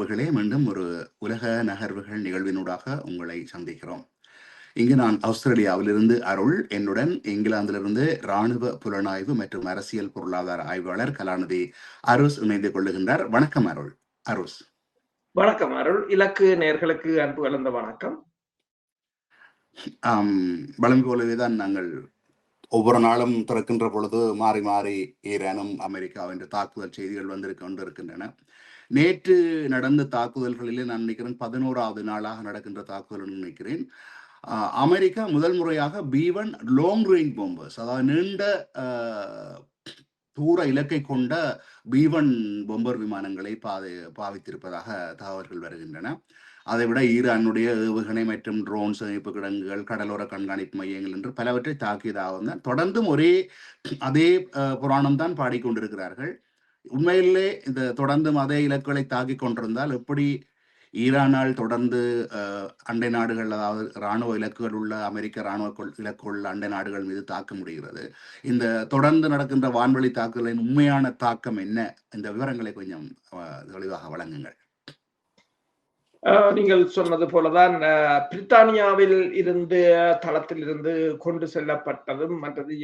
உறவுகளே, மீண்டும் ஒரு உலக நகர்வுகள் நிகழ்வினூடாக உங்களை சந்திக்கிறோம். இங்கு நான் ஆஸ்திரேலியாவிலிருந்து அருள், என்னுடன் இங்கிலாந்திலிருந்து இராணுவ புலனாய்வு மற்றும் அரசியல் பொருளாதார ஆய்வாளர் கலாநிதி அருஸ் இணைந்து கொள்ளுகின்றார். வணக்கம் அருள். அருஸ். வணக்கம் அருள். இலக்கு நேர்களுக்கு அன்பு கலந்த வணக்கம். வழங்கு போலவேதான் நாங்கள் ஒவ்வொரு நாளும் திறக்கின்ற பொழுது மாறி மாறி ஈரானும் அமெரிக்காவும் என்ற தாக்குதல் செய்திகள் கொண்டிருக்கின்றன. நேற்று நடந்த தாக்குதல்களிலே நான் நினைக்கிறேன் 11வது நாளாக நடக்கின்ற தாக்குதல் நினைக்கிறேன். அமெரிக்கா முதல் முறையாக B1 லாங் ரேஞ்ச் பாம்பர்ஸ், அதாவது நீண்ட தூர இலக்கை கொண்ட B1 பொம்பர் விமானங்களை பாவித்திருப்பதாக தகவல்கள் வருகின்றன. அதைவிட ஈரானுடைய ஏவுகணை மற்றும் ட்ரோன் சேமிப்பு கிடங்குகள், கடலோர கண்காணிப்பு மையங்கள் என்று பலவற்றை தாக்கியதாக தொடர்ந்தும் அதே புராணம் தான் பாடிக்கொண்டிருக்கிறார்கள். உண்மையிலே இந்த தொடர்ந்தும் அதே இலக்குகளை தாக்கி கொண்டிருந்தால் எப்படி ஈரானால் தொடர்ந்து அண்டை நாடுகள், அதாவது இராணுவ இலக்குகள் உள்ள அமெரிக்க இராணுவ இலக்குள்ள அண்டை நாடுகள் மீது தாக்க முடிகிறது? இந்த தொடர்ந்து நடக்கின்ற வான்வழி தாக்குதலின் உண்மையான தாக்கம் என்ன? இந்த விவரங்களை கொஞ்சம் தெளிவாக வழங்குங்கள். நீங்கள் சொன்னது போலதான் பிரித்தானியாவில் இருந்து தளத்தில் இருந்து கொண்டு செல்லப்பட்டதும் மற்றது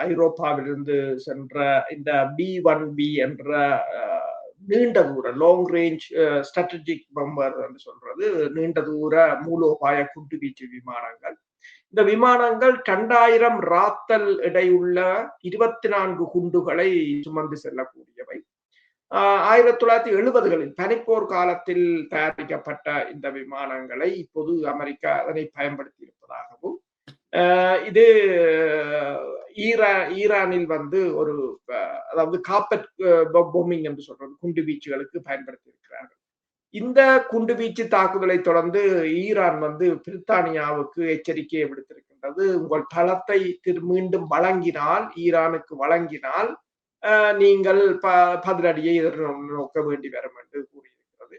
ஐரோப்பாவிலிருந்து சென்ற இந்த B1B என்ற நீண்ட தூர லாங் ரேஞ்ச் ஸ்ட்ராட்டஜிக் பம்பர் என்று சொல்றது நீண்ட தூர மூலோபாய குண்டுவீச்சு விமானங்கள். இந்த விமானங்கள் 2000 ராத்தல் எடையுள்ள 24 குண்டுகளை சுமந்து செல்லக்கூடியவை. 1970களில் பனிப்போர் காலத்தில் தயாரிக்கப்பட்ட இந்த விமானங்களை இப்போது அமெரிக்கா அதனை பயன்படுத்தி இருப்பதாகவும், இது ஈரானில் ஒரு அதாவது கார்பெட் பொம்மிங் என்று சொல்றது குண்டு வீச்சுகளுக்கு பயன்படுத்தி இருக்கிறார்கள். இந்த குண்டு வீச்சு தாக்குதலை தொடர்ந்து ஈரான் பிரித்தானியாவுக்கு எச்சரிக்கையை விடுத்திருக்கின்றது. உங்கள் தளத்தை மீண்டும் ஈரானுக்கு வழங்கினால் நீங்கள் பதிலடியை எதிர்நோக்க வேண்டி வரும் என்று கூறியிருக்கிறது.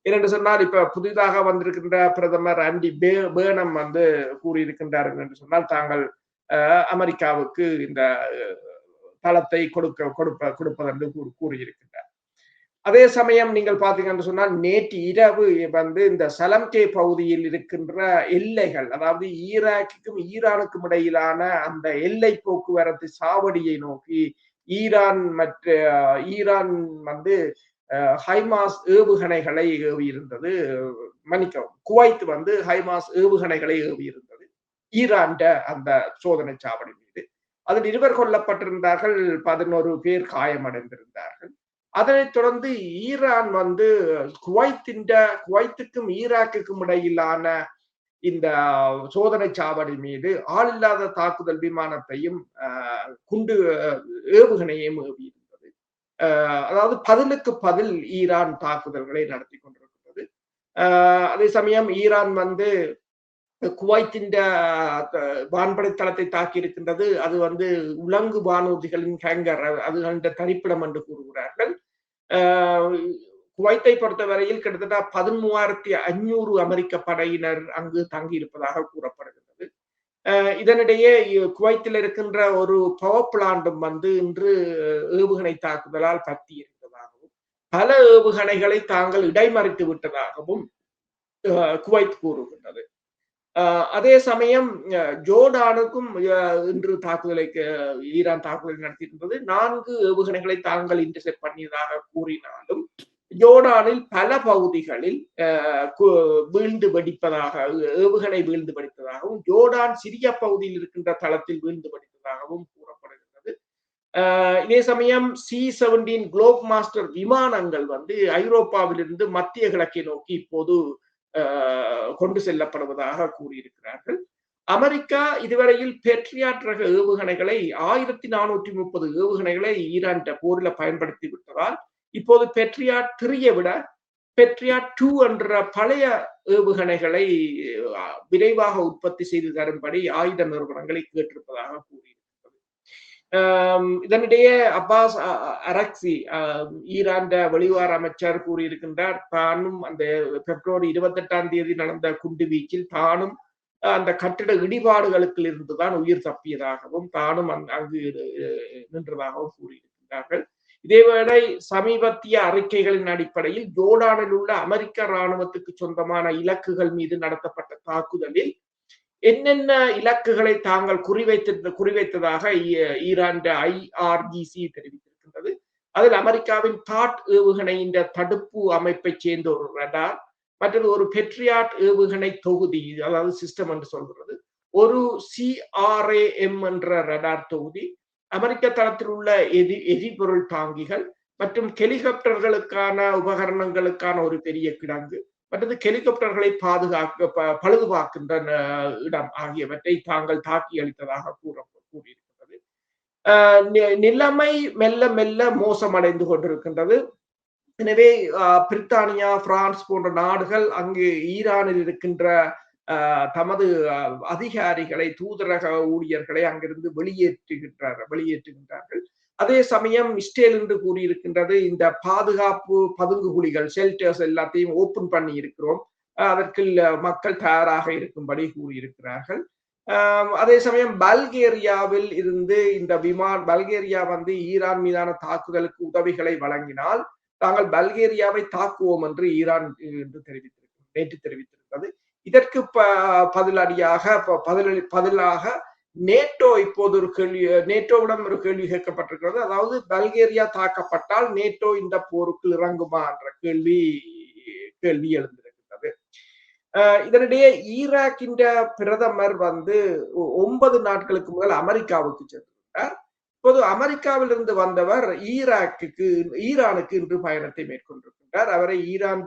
ஏனென்று சொன்னால், இப்ப புதிதாக வந்திருக்கின்ற பிரதமர் ஆண்டி பேர்னம் கூறியிருக்கின்றார் என்று சொன்னால், தாங்கள் அமெரிக்காவுக்கு இந்த தளத்தை கொடுப்பதென்று கூறியிருக்கின்றார். அதே சமயம் நீங்கள் பார்த்தீங்கன்னு சொன்னால், நேற்று இரவு இந்த சலம்கே பகுதியில் இருக்கின்ற எல்லைகள், அதாவது ஈராக்குக்கும் ஈரானுக்கும் இடையிலான அந்த எல்லை போக்குவரத்து சாவடியை நோக்கி ஈரான் ஹைமாஸ் ஏவுகணைகளை ஏவி இருந்தது. மன்னிக்கவும், குவைத் ஹைமாஸ் ஏவுகணைகளை ஏவி இருந்தது ஈரான் அந்த சோதனை சாவடி மீது. அதில் 2 கொல்லப்பட்டிருந்தார்கள், 11 பேர் காயமடைந்திருந்தார்கள். அதனைத் தொடர்ந்து ஈரான் குவைத்துக்கும் ஈராக்குக்கும் இடையிலான இந்த சோதனை சாவடி மீது ஆளில்லாத தாக்குதல் விமானத்தையும் குண்டு ஏவுகணையையும் ஏவி இருந்தது. அதாவது பதிலுக்கு பதில் ஈரான் தாக்குதல்களை நடத்தி கொண்டிருக்கிறது. அதே சமயம் ஈரான் குவைத்தின் வான்படை தளத்தை தாக்கி இருக்கின்றது. அது உலங்கு வானூர்திகளின் ஹேங்கர், அது அந்த தரிப்பிடம் என்று கூறுகிறார்கள். குவைத்தை பொறுத்தவரையில் கிட்டத்தட்ட 13,500 அமெரிக்க படையினர் அங்கு தங்கி இருப்பதாக கூறப்படுகிறது. இதனிடையே குவைத்தில் இருக்கின்ற ஒரு பவர் பிளாண்டும் இன்று ஏவுகணை தாக்குதலால் பற்றி இருப்பதாகவும், பல ஏவுகணைகளை தாங்கள் இடைமறித்து விட்டதாகவும் குவைத் கூறுகின்றது. அதே சமயம் ஜோர்டானுக்கும் இன்று ஈரான் தாக்குதலை நடத்தியிருந்தது. 4 ஏவுகணைகளை தாங்கள் இன்டர்செப்ட் பண்ணியதாக கூறினாலும், ஜோர்டானில் பல பகுதிகளில் ஏவுகணை வீழ்ந்து வெடிப்பதாகவும், ஜோர்டான் சிரிய பகுதியில் இருக்கின்ற தளத்தில் வீழ்ந்து வெடிப்பதாகவும் கூறப்படுகிறது. இதே சமயம் C-17 குளோப் மாஸ்டர் விமானங்கள் ஐரோப்பாவிலிருந்து மத்திய கிழக்கை நோக்கி இப்போது கொண்டு செல்லப்படுவதாக கூறியிருக்கிறார்கள். அமெரிக்கா இதுவரையில் பேட்ரியாட் ரக ஏவுகணைகளை 1430 ஏவுகணைகளை ஈரான் போரில் பயன்படுத்தி விட்டதால், இப்போது பேட்ரியாட் 3 விட பேட்ரியாட் 2 என்ற பழைய ஏவுகணைகளை விரைவாக உற்பத்தி செய்து தரும்படி ஆயுத நிறுவனங்களை கேட்டிருப்பதாக கூறியிருக்கிறது. இதனிடையே அப்பாஸ் அரக்சி, ஈரான் வெளிவார அமைச்சர் கூறியிருக்கின்றார், தானும் அந்த பிப்ரவரி 28ஆம் தேதி நடந்த குண்டு வீச்சில் தானும் அந்த கட்டிட இடிபாடுகளுக்கு இருந்துதான் உயிர் தப்பியதாகவும் தானும் அங்கு நின்றதாகவும் கூறியிருக்கிறார்கள். இதேவேளை சமீபத்திய அறிக்கைகளின் அடிப்படையில் ஜோர்டானில் உள்ள அமெரிக்க இராணுவத்துக்கு சொந்தமான இலக்குகள் மீது நடத்தப்பட்ட தாக்குதலில் என்னென்ன இலக்குகளை தாங்கள் குறிவைத்ததாக ஈரான் IRGC தெரிவித்திருக்கின்றது. அதில் அமெரிக்காவின் தாட் ஏவுகணையின் தடுப்பு அமைப்பை சேர்ந்த ஒரு ரடார், மற்றது ஒரு பெட்ரியாட் ஏவுகணை தொகுதி, அதாவது சிஸ்டம் என்று சொல்கிறது, ஒரு CRAM என்ற ரடார் தொகுதி, அமெரிக்க தளத்தில் உள்ள எரிபொருள் தாங்கிகள் மற்றும் ஹெலிகாப்டர்களுக்கான உபகரணங்களுக்கான ஒரு பெரிய கிடங்கு, மற்றது ஹெலிகாப்டர்களை பழுதுபார்க்கின்ற இடம் ஆகியவற்றை தாங்கள் தாக்கி அளித்ததாக கூறியிருக்கிறது. நிலைமை மெல்ல மெல்ல மோசமடைந்து கொண்டிருக்கின்றது. எனவே பிரித்தானியா, பிரான்ஸ் போன்ற நாடுகள் அங்கு ஈரானில் இருக்கின்ற தமது அதிகாரிகளை, தூதரக ஊழியர்களை அங்கிருந்து வெளியேற்றுகின்றார்கள். அதே சமயம் இஸ்ரேல் என்று கூறியிருக்கின்றது, இந்த பாதுகாப்பு பதுங்குகுழிகள், ஷெல்டர்ஸ் எல்லாத்தையும் ஓபன் பண்ணி இருக்கிறோம், அதற்கு மக்கள் தயாராக இருக்கும்படி கூறியிருக்கிறார்கள். அதே சமயம் பல்கேரியாவில் இருந்து இந்த பல்கேரியா வந்து ஈரான் மீதான தாக்குதலுக்கு உதவிகளை வழங்கினால் தாங்கள் பல்கேரியாவை தாக்குவோம் என்று ஈரான் நேற்று தெரிவித்திருக்கிறது. இதற்கு பதிலாக நேட்டோ இப்போது நேட்டோவிடம் ஒரு கேள்வி கேட்கப்பட்டிருக்கிறது. அதாவது பல்கேரியா தாக்கப்பட்டால் நேட்டோ இந்த போருக்கு இறங்குமா என்ற கேள்வி எழுந்திருக்கிறது. இதனிடையே ஈராக்கின் பிரதமர் வந்து 9 நாட்களுக்கு முதல் அமெரிக்காவுக்கு சென்றிருந்தார். இப்போது அமெரிக்காவிலிருந்து வந்தவர் ஈரானுக்கு இன்று பயணத்தை மேற்கொண்டிருக்கின்றார். அவரை ஈரான்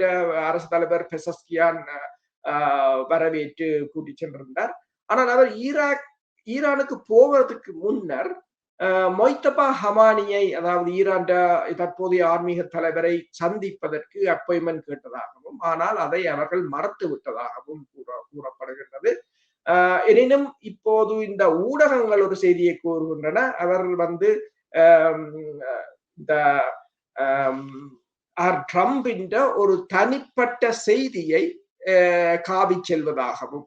அரசு தலைவர் பெசஸ்கியான் வரவேற்று கூட்டி சென்றிருந்தார். ஆனால் அவர் ஈரானுக்கு போவதற்கு முன்னர் மொய்தபா ஹமானியை, அதாவது ஈரான் தற்போதைய ஆன்மீக தலைவரை சந்திப்பதற்கு அப்பாயின்மெண்ட் கேட்டதாகவும், ஆனால் அதை அவர்கள் மறுத்து விட்டதாகவும் கூறப்படுகின்றது. எனினும் இப்போது இந்த ஊடகங்கள் ஒரு செய்தியை கூறுகின்றன. அவர் வந்து இந்த ட்ரம்பின் ஒரு தனிப்பட்ட செய்தியை காவி செல்வதாகவும்,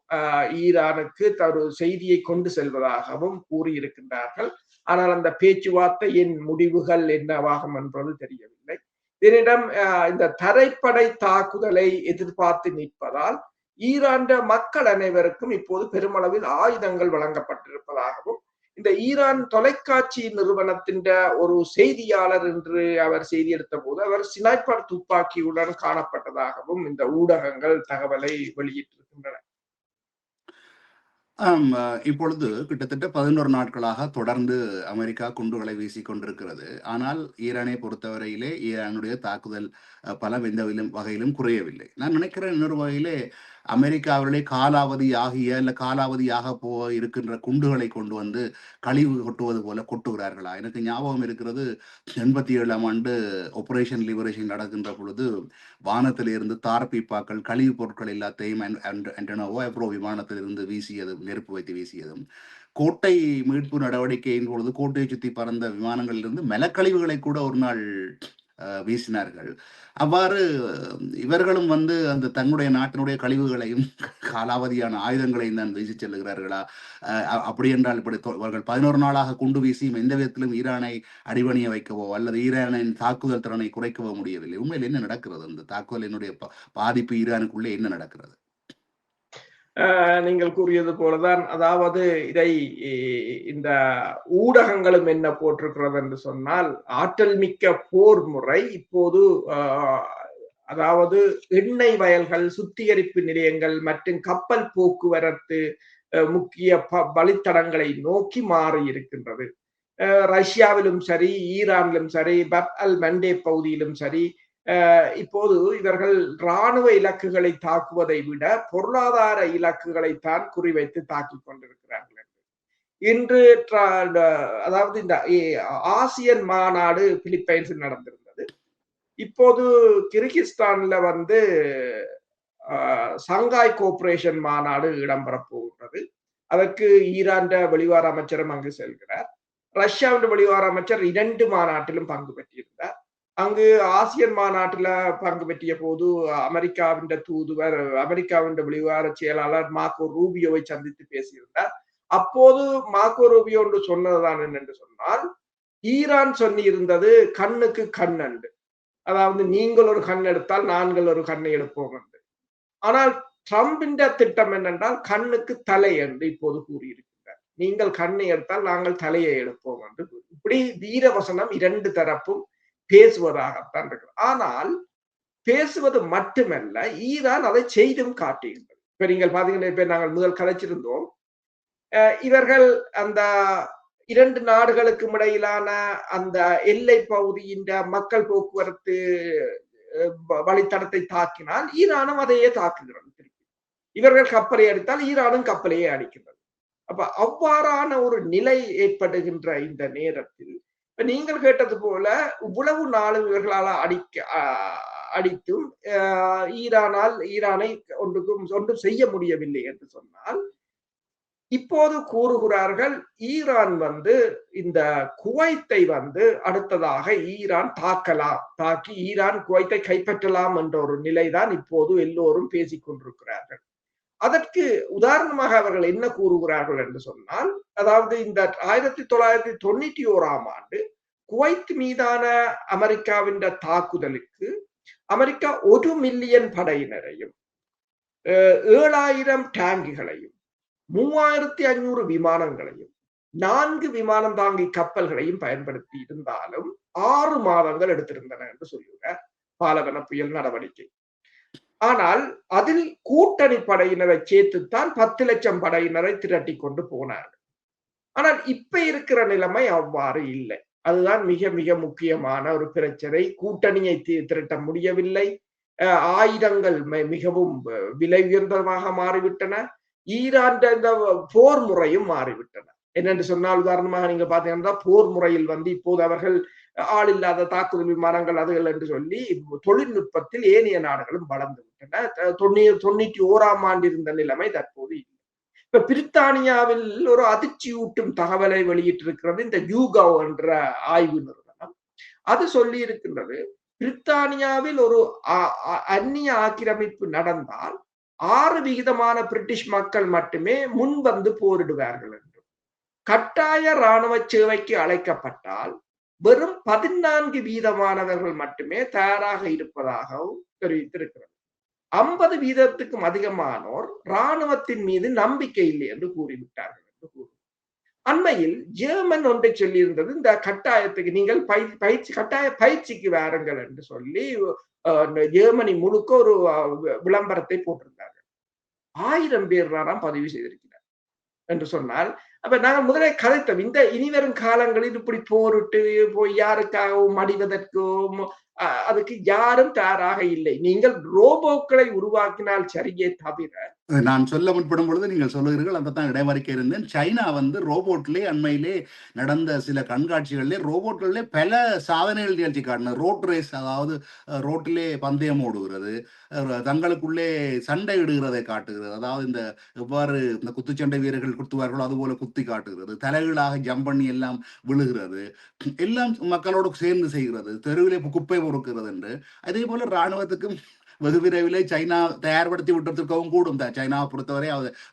ஈரானுக்கு ஒரு செய்தியை கொண்டு செல்வதாகவும் கூறியிருக்கின்றார்கள். ஆனால் அந்த பேச்சுவார்த்தையின் முடிவுகள் என்னவாகும் என்பது தெரியவில்லை. இதனிடம் இந்த தரைப்படை தாக்குதலை எதிர்பார்த்து நிற்பதால் ஈரான் மக்கள் அனைவருக்கும் இப்போது பெருமளவில் ஆயுதங்கள் வழங்கப்பட்டிருப்பதாகவும், இந்த ஈரான் தொலைக்காட்சி நிறுவனத்தின் ஒரு செய்தியாளர் என்று அவர் செய்தி எடுத்த போது அவர் ஸ்னைப்பர் துப்பாக்கியுடன் காணப்பட்டதாகவும் இந்த ஊடகங்கள் தகவலை வெளியிட்டிருக்கின்றன. இப்பொழுது கிட்டத்தட்ட 11 நாட்களாக தொடர்ந்து அமெரிக்கா குண்டுகளை வீசிக் கொண்டிருக்கிறது. ஆனால் ஈரானை பொறுத்தவரையிலே ஈரானுடைய தாக்குதல் பலம் எந்த வகையிலும் குறையவில்லை. நான் நினைக்கிறேன் இன்னொரு வகையிலே அமெரிக்காவிலே காலாவதியாக இருக்கின்ற குண்டுகளை கொண்டு வந்து கழிவு கொட்டுவது போல கொட்டுகிறார்களா? எனக்கு ஞாபகம் இருக்கிறது, 87ஆம் ஆண்டு ஆபரேஷன் லிபரேஷன் நடக்கின்ற பொழுது வானத்திலிருந்து தார்பீப்பாக்கள், கழிவுப் பொருட்கள் எல்லாத்தையும் எவ்ரோ விமானத்திலிருந்து வீசியதும், நெருப்பு வைத்து வீசியதும், கோட்டை மீட்பு நடவடிக்கையின் பொழுது கோட்டையை சுற்றி பறந்த விமானங்களிலிருந்து மலக்கழிவுகளை கூட ஒரு நாள் வீசினார்கள். அவ்வாறு இவர்களும் வந்து அந்த தன்னுடைய நாட்டினுடைய கழிவுகளையும் காலாவதியான ஆயுதங்களையும் தான் வீசி செல்லுகிறார்களா? அப்படி என்றால் இப்படி அவர்கள் 11 நாளாக குண்டு வீசியும் எந்த விதத்திலும் ஈரானை அடிபணிய வைக்கவோ அல்லது ஈரானின் தாக்குதல் திறனை குறைக்கவோ முடியவில்லை. உண்மையில் என்ன நடக்கிறது? அந்த தாக்குதலினுடைய பாதிப்பு ஈரானுக்குள்ளே என்ன நடக்கிறது? நீங்கள் கூறியது போலதான், அதாவது இதை இந்த ஊடகங்களும் என்ன போட்டிருக்கிறது என்று சொன்னால், ஆற்றல் மிக்க போர் முறை இப்போது அதாவது எண்ணெய் வயல்கள், சுத்திகரிப்பு நிலையங்கள் மற்றும் கப்பல் போக்குவரத்து முக்கிய வழித்தடங்களை நோக்கி மாறி இருக்கின்றது. ரஷ்யாவிலும் சரி, ஈரானிலும் சரி, பப் அல் மண்டே பகுதியிலும் சரி, இப்போது இவர்கள் இராணுவ இலக்குகளை தாக்குவதை விட பொருளாதார இலக்குகளைத்தான் குறிவைத்து தாக்கிக் கொண்டிருக்கிறார்கள். இன்று அதாவது இந்த ஆசியன் மாநாடு பிலிப்பைன்ஸில் நடந்திருந்தது. இப்போது கிர்கிஸ்தான்ல வந்து சங்காய் கோஆபரேஷன் மாநாடு இடம்பெறப் போகின்றது. அதற்கு ஈரான் வெளிவார அமைச்சரும் அங்கு செல்கிறார். ரஷ்யாவின் வெளிவார அமைச்சர் 2 மாநாட்டிலும் பங்கு பெற்றிருந்தார். அங்கு ஆசியன் மாநாட்டில் பங்கு பெற்றிய போது அமெரிக்காவின் தூதுவர், அமெரிக்காவின் வெளிவார செயலாளர் மார்க்கோ ரூபியோவை சந்தித்து பேசியிருந்தார். அப்போது மார்க்கோ ரூபியோ என்று சொன்னதுதான் என்னென்று சொன்னால், ஈரான் சொல்லி இருந்தது கண்ணுக்கு கண் என்று. அதாவது நீங்கள் ஒரு கண் எடுத்தால் நாங்கள் ஒரு கண்ணை எடுப்போம் என்று. ஆனால் ட்ரம்பின் திட்டம் என்னென்றால் கண்ணுக்கு தலை என்று இப்போது கூறியிருக்கிறார். நீங்கள் கண்ணை எடுத்தால் நாங்கள் தலையை எடுப்போம் என்று. இப்படி வீரவசனம் இரண்டு தரப்பும் பேசுவதாகத்தான் இருக்கு. ஆனால் பேசுவது மட்டுமல்ல, ஈரான் அதை செய்தும் காட்டுகின்றது. இப்ப நீங்கள் பாத்தீங்கன்னா, இப்ப நாங்கள் முதல் கதைச்சிருந்தோம், இவர்கள் அந்த இரண்டு நாடுகளுக்கும் இடையிலான அந்த எல்லை பகுதியின் மக்கள் போக்குவரத்து வழித்தடத்தை தாக்கினால் ஈரானும் அதையே தாக்குகிறது. இவர்கள் கப்பலை அடித்தால் ஈரானும் கப்பலையே அடிக்கிறது. அப்ப அவ்வாறான ஒரு நிலை ஏற்படுகின்ற இந்த நேரத்தில் இப்ப நீங்கள் கேட்டது போல இவ்வளவு நாளும் இவர்களால் அடித்தும் ஈரானை ஒன்றும் செய்ய முடியவில்லை என்று சொன்னால், இப்போது கூறுகிறார்கள் ஈரான் இந்த குவைத்தை அடுத்ததாக ஈரான் தாக்கி ஈரான் குவைத்தை கைப்பற்றலாம் என்ற ஒரு நிலைதான் இப்போது எல்லோரும் பேசிக் கொண்டிருக்கிறார்கள். அதற்கு உதாரணமாக அவர்கள் என்ன கூறுகிறார்கள் என்று சொன்னால், அதாவது இந்த 1991 ஆண்டு குவைத் மீதான அமெரிக்காவின் தாக்குதலுக்கு அமெரிக்கா 1 மில்லியன் படையினரையும் 7000 டேங்குகளையும் 3500 விமானங்களையும் 4 விமானம் தாங்கி கப்பல்களையும் பயன்படுத்தி இருந்தாலும் 6 மாதங்கள் எடுத்திருந்தன என்று சொல்லுகிறார் பாலவன புயல் நடவடிக்கை. ஆனால் அதில் கூட்டணி படையினரை சேர்த்துத்தான் 10 லட்சம் படையினரை திரட்டி கொண்டு போனார்கள். ஆனால் இப்ப இருக்கிற நிலைமை அவ்வாறு இல்லை. அதுதான் மிக மிக முக்கியமான ஒரு பிரச்சனை. கூட்டணியை திரட்ட முடியவில்லை. ஆயுதங்கள் மிகவும் விலை உயர்ந்ததாக மாறிவிட்டன. ஈரான் இந்த போர் முறையும் மாறிவிட்டன. என்னென்று சொன்னால், உதாரணமாக நீங்க பாத்தீங்கன்னா, போர் முறையில் இப்போது அவர்கள் ஆள் இல்லாத தாக்குதல் விமானங்கள் அதுகள் என்று சொல்லி தொழில்நுட்பத்தில் ஏனைய நாடுகளும் வளர்ந்து விட்டன. 91 ஆண்டு இருந்த நிலைமை தற்போது இல்லை. இப்ப பிரித்தானியாவில் ஒரு அதிர்ச்சியூட்டும் தகவலை வெளியிட்டிருக்கிறது இந்த யூகவ் என்ற ஆய்வு நிறுவனம். அது சொல்லி இருக்கின்றது, பிரித்தானியாவில் ஒரு அந்நிய ஆக்கிரமிப்பு நடந்தால் 6% பிரிட்டிஷ் மக்கள் மட்டுமே முன்வந்து போரிடுவார்கள் என்றும், கட்டாய இராணுவ சேவைக்கு அழைக்கப்பட்டால் வெறும் 14% மட்டுமே தயாராக இருப்பதாகவும் தெரிவித்திருக்கிறது. 50% அதிகமானோர் இராணுவத்தின் மீது நம்பிக்கை இல்லை என்று கூறிவிட்டார்கள் என்று கூறும். அண்மையில் ஜெர்மன் ஒன்றை சொல்லியிருந்தது, இந்த கட்டாயத்துக்கு நீங்கள் கட்டாய பயிற்சிக்கு வாருங்கள் என்று சொல்லி ஜெர்மனி முழுக்க ஒரு விளம்பரத்தை போட்டிருந்தார்கள். 1000 பேர் தான் பதிவு செய்திருக்கிறார் என்று சொன்னால், அப்ப நாங்கள் முதலே கதைத்தோம், இந்த இனிவரும் காலங்களில் இப்படி போரிட்டு போய் யாருக்காகவும் அடிவதற்கும் அதுக்கு யாரும் தயாராக இல்லை. நீங்கள் ரோபோக்களை உருவாக்கினால் சரியே தவிர, நான் சொல்ல முற்படும் பொழுது நீங்கள் சொல்லுகிறீர்கள், அந்த தான் இடைமறிக்க இருந்தேன். சைனா ரோபோட்லேயே அண்மையிலே நடந்த சில கண்காட்சிகளிலே ரோபோட்களிலே பல சாதனைகள் நிகழ்ச்சி காட்டின. ரோட் ரேஸ், அதாவது ரோட்டிலே பந்தயம் ஓடுகிறது, தங்களுக்குள்ளே சண்டை இடுகிறதை காட்டுகிறது. அதாவது இந்த எவ்வாறு இந்த குத்துச்சண்டை வீரர்கள் குத்துவார்களோ அதுபோல குத்தி காட்டுகிறது, தலைகளாக ஜம்ப் பண்ணி எல்லாம் விழுகிறது, எல்லாம் மக்களோடு சேர்ந்து செய்கிறது, தெருவிலே குப்பை பொறுக்கிறது என்று. அதே போல இராணுவத்துக்கும் வெகு விரைவிலே சைனா தயார்படுத்தி விட்டதற்கவும் கூடும். சைனாவை பொறுத்தவரை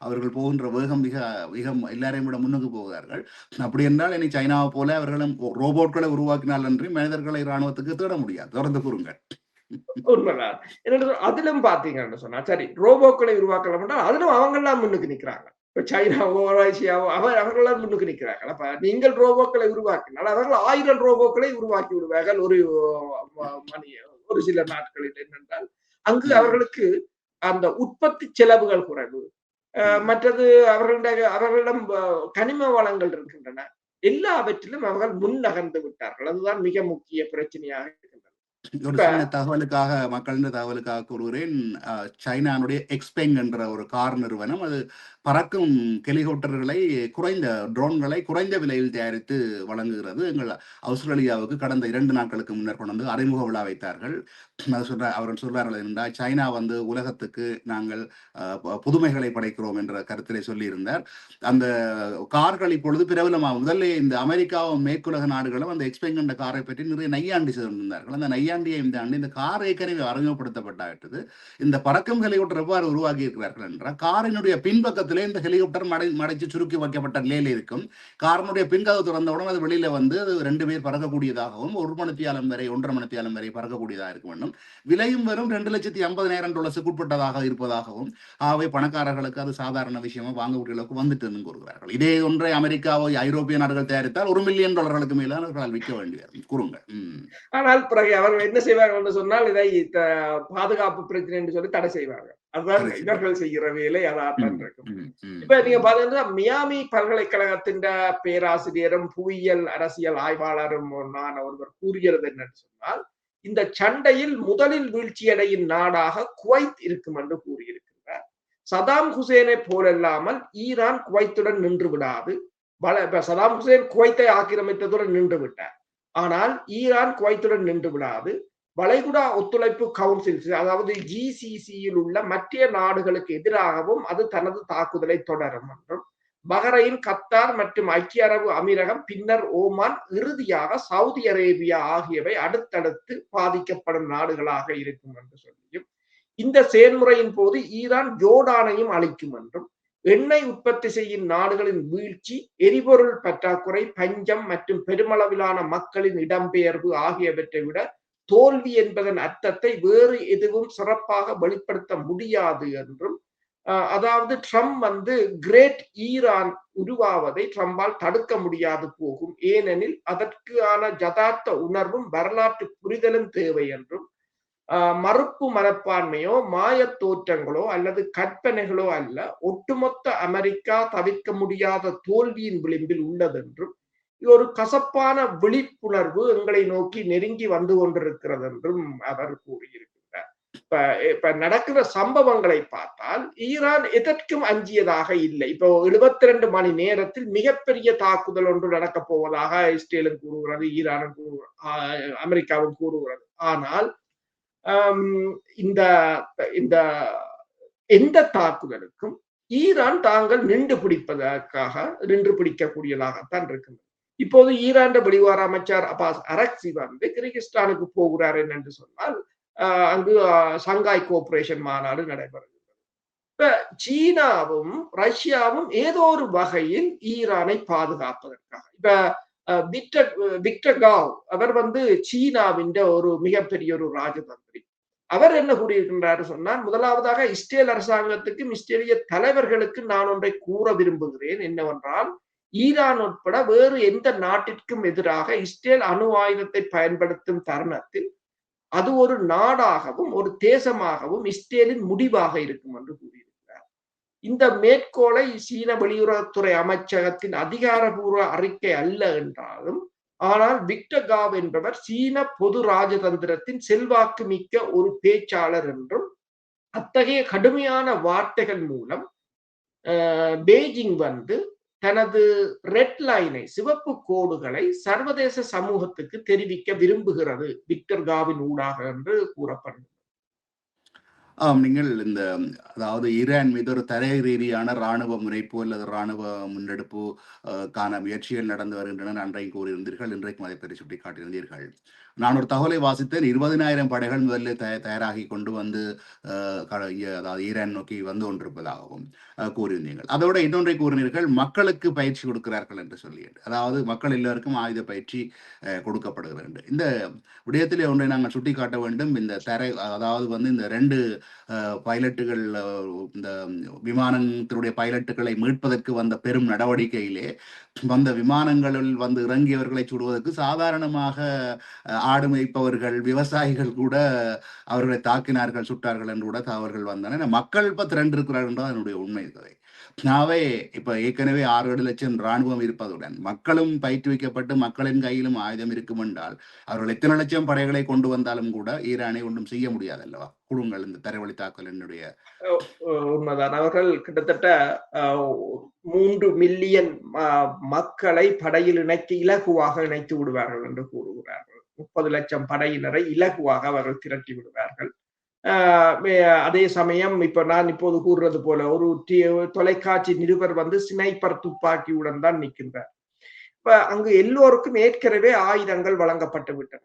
அவர்கள் போகின்ற வேகம் மிக மிக எல்லாரையும் விட முன்னுக்கு போகிறார்கள். அப்படி என்றால் இனி சைனாவை போல அவர்களும் ரோபோட்களை உருவாக்கினால் அன்றி மனிதர்களை இராணுவத்துக்கு தேட முடியாது. தொடர்ந்து கூறுங்கள். உண்மைதான். அதிலும் பாத்தீங்கன்னு சொன்னா, சரி ரோபோக்களை உருவாக்கலாம், அதிலும் அவங்க எல்லாம் முன்னுக்கு நிக்கிறாங்க. இப்ப சைனாவோ ரஷ்யாவோ அவர்களெல்லாம் முன்னுக்கு நிற்கிறார்கள். அப்ப நீங்கள் ரோபோக்களை உருவாக்கினால் அவர்கள் 1000 ரோபோக்களை உருவாக்கி விடுவார்கள் ஒரு சில நாட்களில். என்னென்றால் அங்கு அவர்களுக்கு அந்த உற்பத்தி செலவுகள் குறைவு, மற்றது அவர்களிடம் கனிம வளங்கள் இருக்கின்றன, எல்லாவற்றிலும் அவர்கள் முன் நகர்ந்து விட்டார்கள். அதுதான் மிக முக்கிய பிரச்சனையாக இருக்கின்றது. ஒரு சின்ன தகவலுக்காக, மக்களின் தகவலுக்காக கூறுகிறேன், சைனானுடைய எக்ஸ்பெங் என்ற ஒரு கார் நிறுவனம் அது பறக்கும் ஹெலிகாப்டர்களை ட்ரோன்களை குறைந்த விலையில் தயாரித்து வழங்குகிறது. எங்கள் ஆஸ்திரேலியாவுக்கு கடந்த 2 நாட்களுக்கு முன்னர் கொண்டு அறிமுக விழா வைத்தார்கள். அவர்கள் சொல்றார்கள் என்றால், சைனா உலகத்துக்கு நாங்கள் புதுமைகளை படைக்கிறோம் என்ற கருத்திலே சொல்லியிருந்தார். அந்த கார்கள் இப்பொழுது பிரபலமாக, முதல்ல இந்த அமெரிக்காவும் மேற்குலக நாடுகளும் அந்த எக்ஸ்பெங் என்ற காரை பற்றி நிறைய நையாண்டி செய்திருந்தார்கள். அந்த நையாண்டி நையாண்டி 5 ஆண்டு இந்த கார் ஏற்கனவே அறிமுகப்படுத்தப்பட்டாவிட்டது. இந்த பறக்கும் ஹெலிகாப்டர் எவ்வாறு உருவாக்கி இருக்கிறார்கள் என்றால், காரினுடைய பின்பக்கத்திலே இந்த ஹெலிகாப்டர் மடைச்சு சுருக்கி வைக்கப்பட்ட நிலையில் இருக்கும். காரினுடைய பின்கதவு திறந்தவுடன் அது வெளியில வந்து அது 2 பேர் பறக்கக்கூடியதாகவும் 1 மணித்தியாலம் வரை 1.5 மணித்தியாலம் வரை பறக்கக்கூடியதாக இருக்க வேண்டும். விலையும் வெறும் $2,50,000 உட்பட்டதாக இருப்பதாகவும், ஆகவே பணக்காரர்களுக்கு அது சாதாரண விஷயமா வாங்கக்கூடிய அளவுக்கு வந்துட்டு கூறுகிறார்கள். இதே ஒன்றை அமெரிக்காவோ ஐரோப்பிய நாடுகள் தயாரித்தால் $1 மில்லியன் மேல அவர்களால் விற்க வேண்டியது. கூறுங்கள். ஆனால் பிறகு அவர்கள் என்ன செய்வார்கள் என்று சொன்னால் இதை பாதுகாப்பு பிரச்சனை என்று சொல்லி தடை செய்வார்கள். அதுதான் இவர்கள் செய்கிற வேலை அதான் இருக்கும். இப்ப நீங்க பாத்தீங்கன்னா மியாமி பல்கலைக்கழகத்தின் பேராசிரியரும் புவியியல் அரசியல் ஆய்வாளரும் ஒருவர் கூறுகிறது என்னன்னு சொன்னால், இந்த சண்டையில் முதலில் வீழ்ச்சியடையும் நாடாக குவைத் இருக்கும் என்று கூறியிருக்கிறார். சதாம் ஹுசேனை போலல்லாமல் ஈரான் குவைத்துடன் நின்று விடாது. சதாம் ஹுசேன் குவைத்தை ஆக்கிரமித்ததுடன் நின்று விட்டார். ஆனால் ஈரான் குவைத்துடன் நின்று விடாது. வளைகுடா ஒத்துழைப்பு கவுன்சில், அதாவது GCCயில் உள்ள மற்ற நாடுகளுக்கு எதிராகவும் அது தனது தாக்குதலை தொடரும் என்றும், பஹ்ரைன், கத்தார் மற்றும் ஐக்கிய அரபு அமீரகம், பின்னர் ஓமான், இறுதியாக சவுதி அரேபியா ஆகியவை அடுத்தடுத்து பாதிக்கப்படும் நாடுகளாக இருக்கும் என்று சொல்லியும், இந்த செயல்முறையின் போது ஈரான் ஜோர்டானையும் அளிக்கும் என்றும், எண்ணெய் உற்பத்தி செய்யும் நாடுகளின் வீழ்ச்சி, எரிபொருள் பற்றாக்குறை, பஞ்சம் மற்றும் பெருமளவிலான மக்களின் இடம்பெயர்வு ஆகியவற்றை விட தோல்வி என்பதன் அர்த்தத்தை வேறு எதுவும் சிறப்பாக வெளிப்படுத்த முடியாது என்றும், அதாவது ட்ரம்ப் வந்து கிரேட் ஈரான் உருவாவதை ட்ரம்பால் தடுக்க முடியாது போகும், ஏனெனில் அதற்கான யதார்த்த உணர்வும் வரலாற்று புரிதலும் தேவை என்றும், மறுப்பு மனப்பான்மையோ மாய தோற்றங்களோ அல்லது கற்பனைகளோ அல்ல, ஒட்டுமொத்த அமெரிக்கா தவிர்க்க முடியாத தோல்வியின் விளிம்பில் உள்ளதென்றும், ஒரு கசப்பான விழிப்புணர்வு எங்களை நோக்கி நெருங்கி வந்து கொண்டிருக்கிறது என்றும் அவர் கூறியிருக்கிறார். இப்ப நடக்கிற சம்பவங்களை பார்த்தால் ஈரான் எதற்கும் அஞ்சியதாக இல்லை. இப்போ 72 மணி நேரத்தில் மிகப்பெரிய தாக்குதல் ஒன்று நடக்கப் போவதாக இஸ்ரேலும் கூறுகிறது, ஈரானும் அமெரிக்காவும் கூறுகிறது. ஆனால் இந்த இந்த எந்த தாக்குதலுக்கும் ஈரான் தாங்கள் நின்று பிடிக்கக்கூடியதாகத்தான் இருக்கின்றது. இப்போது ஈரான் வெளிவார அமைச்சர் அப்பாஸ் அரக்சி வந்து கிர்கிஸ்தானுக்கு போகிறார் என்று சொன்னால், அங்கு சங்காய் கோஆபரேஷன் மாநாடு நடைபெறுகிறது. இப்ப சீனாவும் ரஷ்யாவும் ஏதோ ஒரு வகையில் ஈரானை பாதுகாப்பதற்காக, இப்ப விக்டர் காவ் அவர் வந்து சீனாவின் ஒரு மிகப்பெரிய ஒரு ராஜதந்திரி. அவர் என்ன கூறியிருக்கின்றார் சொன்னால், முதலாவதாக இஸ்ரேல் அரசாங்கத்துக்கும் இஸ்ரேலிய தலைவர்களுக்கு நான் ஒன்றை கூற விரும்புகிறேன், என்னவென்றால் ஈரான் உட்பட வேறு எந்த நாட்டிற்கும் எதிராக இஸ்ரேல் அணு ஆயுதத்தை பயன்படுத்தும் தருணத்தில் அது ஒரு நாடாகவும் ஒரு தேசமாகவும் இஸ்ரேலின் முடிவாக இருக்கும் என்று கூறியிருக்கிறார். இந்த மேற்கோளை சீன வெளியுறவுத்துறை அமைச்சகத்தின் அதிகாரபூர்வ அறிக்கை அல்ல என்றாலும், ஆனால் விக்டர் காவ் என்பவர் சீன பொது ராஜதந்திரத்தின் செல்வாக்கு மிக்க ஒரு பேச்சாளர் என்றும், அத்தகைய கடுமையான வார்த்தைகள் மூலம் பெய்ஜிங் வந்து தனது ரெட் லைனை, சிவப்பு கோடுகளை சர்வதேச சமூகத்துக்கு தெரிவிக்க விரும்புகிறது விக்டர் காவின் ஊடாக என்று கூறப்படுகிறது. நீங்கள் இந்த அதாவது ஈரான் மீது ஒரு தரை ரீதியான இராணுவ முனைப்பு அல்லது இராணுவ முன்னெடுப்பு கான முயற்சிகள் நடந்து வருகின்றன அன்றைக்கு கூறியிருந்தீர்கள், இன்றைக்கும் அதை பற்றி சுட்டி காட்டியிருந்தீர்கள். நான் ஒரு தகவலை வாசித்தேன், 20,000 படைகள் முதலில் தயாராகி கொண்டு வந்து அதாவது ஈரான் நோக்கி வந்து கொண்டிருப்பதாகவும் கூறியிருந்தீர்கள். அதோட இன்னொன்றை கூறினீர்கள், மக்களுக்கு பயிற்சி கொடுக்கிறார்கள் என்று சொல்லி, அதாவது மக்கள் எல்லோருக்கும் ஆயுத பயிற்சி கொடுக்கப்படுகிறது. இந்த விடயத்திலே ஒன்றை நாங்கள் சுட்டி காட்ட வேண்டும். இந்த தரை, அதாவது வந்து இந்த 2 பைலட்டுகள், இந்த விமானத்தினுடைய பைலட்டுகளை மீட்பதற்கு வந்த பெரும் நடவடிக்கையிலே வந்த விமானங்களில் வந்து இறங்கியவர்களை சுடுவதற்கு சாதாரணமாக ஆடு மேய்ப்பவர்கள், விவசாயிகள் கூட அவர்களை தாக்கினார்கள், சுட்டார்கள் என்று கூட தகவல்கள் வந்தன. மக்கள் இப்ப திரண்டு இருக்கிறார்கள் என்றால் அதனுடைய உண்மை கதை. நாவே இப்ப ஏற்கனவே 6-7 லட்சம் இராணுவம் இருப்பதுடன் மக்களும் பயிற்றுவிக்கப்பட்டு மக்களின் கையிலும் ஆயுதம் இருக்கும் என்றால் அவர்கள் எத்தனை லட்சம் படைகளை கொண்டு வந்தாலும் கூட ஈரானை ஒன்றும் செய்ய முடியாது அல்லவா? குழுங்கள் இந்த தரைவழி தாக்கல் என்னுடைய உண்மைதான். அவர்கள் கிட்டத்தட்ட 3 மில்லியன் மக்களை படையில் இலகுவாக இணைத்து விடுவார்கள் என்று கூறுகிறார்கள். 30 லட்சம் படையினரை இலகுவாக அவர்கள் திரட்டி விடுவார்கள். அதே சமயம் இப்ப நான் இப்போது கூறுறது போல ஒரு தொலைக்காட்சி நிருபர் வந்து ஸ்னைப்பர் துப்பாக்கியுடன் தான் நிற்கின்றார். இப்ப அங்கு எல்லோருக்கும் ஏற்கனவே ஆயுதங்கள் வழங்கப்பட்டு விட்டன.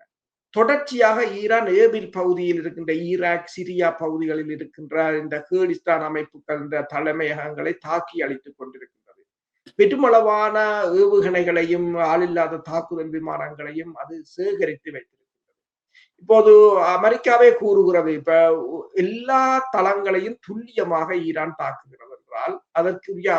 தொடர்ச்சியாக ஈரான் ஏபில் பகுதியில் இருக்கின்ற ஈராக், சிரியா பகுதிகளில் இருக்கின்ற இந்த கேர்டிஸ்தான் அமைப்புகள் இந்த தலைமையகங்களை தாக்கி அழித்துக் கொண்டிருக்கின்றது. பெருமளவான ஏவுகணைகளையும் ஆளில்லாத தாக்குதல் விமானங்களையும் அது சேகரித்து வைத்திருக்கிறது. இப்போது அமெரிக்காவே கூறுகிறது, இப்ப எல்லா தளங்களையும் துல்லியமாக ஈரான் தாக்குகிறது என்றால் அதற்குரிய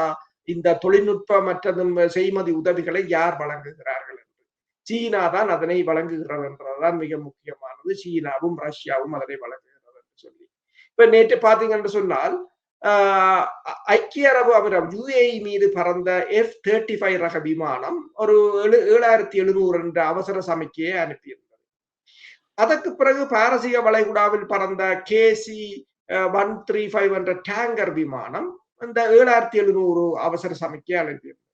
இந்த தொழில்நுட்ப மற்றதும் செய்மதி உதவிகளை யார் வழங்குகிறார்கள் என்று சீனா தான் அதனை வழங்குகிறது என்றதுதான் மிக முக்கியமானது. சீனாவும் ரஷ்யாவும் அதனை வழங்குகிறது என்று சொல்லி இப்ப நேற்று பாத்தீங்கன்னு சொன்னால் ஐக்கிய அரபு அமீரகம் UAE மீது பறந்த F-35 ரக விமானம் ஒரு 7700 என்ற அவசர சமிக்கையை அனுப்பியிருந்தது. அதற்கு பிறகு பாரசீக வளைகுடாவில் பறந்த KC-135 என்ற டேங்கர் விமானம் இந்த 7700 அவசர சமிக்கை அனுப்பியிருந்தது.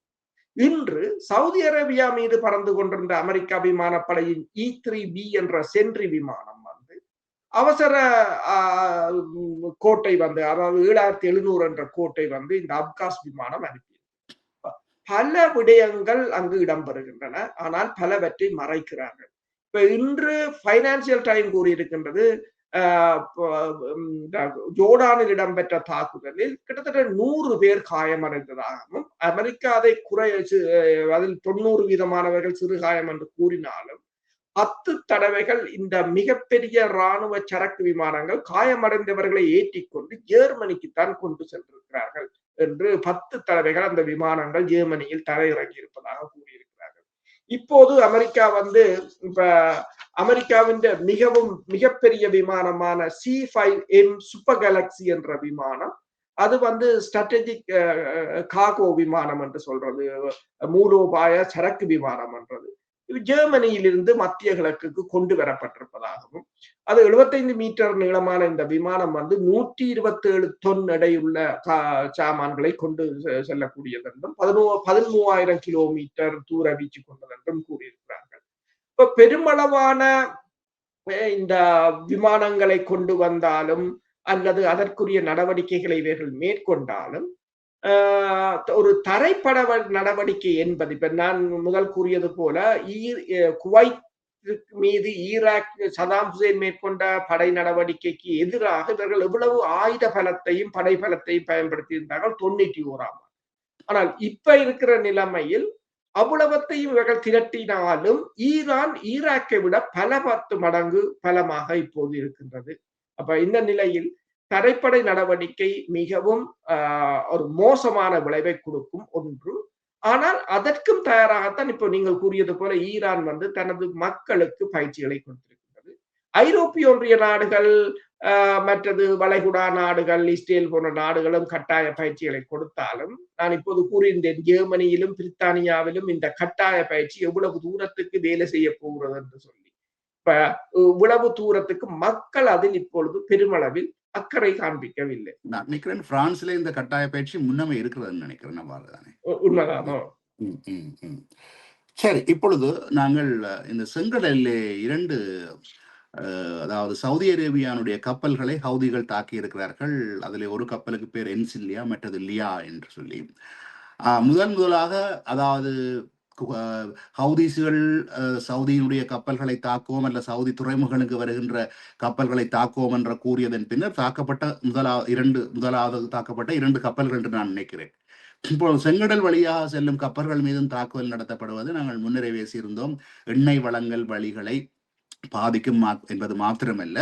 இன்று சவுதி அரேபியா மீது பறந்து கொண்டிருந்த அமெரிக்கா விமானப்படையின் E-3B என்ற சென்ட்ரி விமானம் வந்து அவசர கோட்டை வந்து, அதாவது 7700 என்ற கோட்டை வந்து இந்த அப்காஸ் விமானம் அனுப்பியது. பல விடயங்கள் அங்கு இடம்பெறுகின்றன, ஆனால் பலவற்றை மறைக்கிறார்கள். இப்ப இன்று பைனான்சியல் டைம் கூறியிருக்கின்றது, ஜோர்டானில் இடம்பெற்ற தாக்குதலில் கிட்டத்தட்ட 100 பேர் காயமடைந்ததாகவும் அமெரிக்கா அதை அதில் 90% சிறு காயம் என்று கூறினாலும் 10 தடவைகள் இந்த மிகப்பெரிய இராணுவ சரக்கு விமானங்கள் காயமடைந்தவர்களை ஏற்றிக்கொண்டு ஜெர்மனிக்குத்தான் கொண்டு சென்றிருக்கிறார்கள் என்று 10 தடவைகள் அந்த விமானங்கள் ஜெர்மனியில் தரையிறங்கி இருப்பதாக கூறியிருக்கிறார்கள். இப்போது அமெரிக்கா வந்து இப்ப அமெரிக்காவின் மிகப்பெரிய விமானமான C-5M சூப்பர் கேலக்சி என்ற விமானம், அது வந்து ஸ்ட்ராட்டஜிக் கார்கோ விமானம் என்று சொல்றது, மூலோபாய சரக்கு விமானம் என்றது, ஜெர்மனியிலிருந்து மத்திய கிழக்குக்கு கொண்டு வரப்பட்டிருப்பதாகவும் அது 75 மீட்டர் நீளமான இந்த விமானம் வந்து 127 தொன் எடையுள்ள சாமான்களை கொண்டு செல்லக்கூடியது என்றும் 13,000 கிலோமீட்டர் தூர வீச்சு கொண்டது என்றும் கூறியிருக்கிறார்கள். இப்ப பெருமளவான இந்த விமானங்களை கொண்டு வந்தாலும் அல்லது அதற்குரிய நடவடிக்கைகளை இவர்கள் மேற்கொண்டாலும் ஒரு தரைப்பட நடவடிக்கை என்பது, இப்ப நான் முதல் கூறியது போல குவைத் மீது ஈராக் சதாம் ஹுசேன் மேற்கொண்ட படை நடவடிக்கைக்கு எதிராக இவர்கள் எவ்வளவு ஆயுத பலத்தையும் படை பலத்தையும் பயன்படுத்தி இருந்தார்கள் 91ஆம். ஆனால் இப்ப இருக்கிற நிலைமையில் அவ்வளவத்தையும் இவர்கள் திரட்டினாலும் ஈரான் ஈராக்கை விட பல 10 மடங்கு பலமாக இப்போது இருக்கின்றது. அப்ப இந்த நிலையில் தரைப்படை நடவடிக்கை மிகவும் ஒரு மோசமான விளைவை கொடுக்கும் ஒன்று. ஆனால் அதற்கும் தயாராகத்தான் இப்போ நீங்கள் கூறியது போல ஈரான் வந்து தனது மக்களுக்கு பயிற்சிகளை கொடுத்திருக்கின்றது. ஐரோப்பிய ஒன்றிய நாடுகள் மற்றது வளைகுடா நாடுகள், இஸ்ரேல் போன்ற நாடுகளும் கட்டாய பயிற்சிகளை கொடுத்தாலும், நான் இப்போது கூறியிருந்தேன், ஜெர்மனியிலும் பிரித்தானியாவிலும் இந்த கட்டாய பயிற்சி எவ்வளவு தூரத்துக்கு வேலை செய்ய போகிறது என்று சொல்லி. இப்ப இவ்வளவு தூரத்துக்கு மக்கள் அதில் இப்பொழுது பெருமளவில் அக்கறை காண்பிக்கவில்லை. நான் நினைக்கிறேன் பிரான்ஸ்ல இந்த கட்டாய பயிற்சி முன்னமே இருக்கிறதுன்னு நினைக்கிறேன். உண்மைதானோ? சரி, இப்பொழுது நாங்கள் இந்த செங்கடலிலே 2 அதாவது சவுதி அரேபியானுடைய கப்பல்களை ஹவுதிகள் தாக்கி இருக்கிறார்கள். அதில் ஒரு கப்பலுக்கு பேர் என்சில்லியா, மற்றது லியா என்று சொல்லி முதலாக, அதாவது ஹவுதிஸ்கள் சவுதியினுடைய கப்பல்களை தாக்குவோம் அல்ல சவுதி துறைமுகனுக்கு வருகின்ற கப்பல்களை தாக்குவோம் என்று கூறியதன் பின்னர் தாக்கப்பட்ட முதலாவது தாக்கப்பட்ட 2 கப்பல்கள் என்று நான் நினைக்கிறேன். இப்போ செங்கடல் வழியாக செல்லும் கப்பல்கள் மீதும் தாக்குதல் நடத்தப்படுவது நாங்கள் முன்னரே பேசியிருந்தோம். எண்ணெய் வளங்கள் வழிகளை பாதிக்கும் என்பது மாத்திரமல்ல,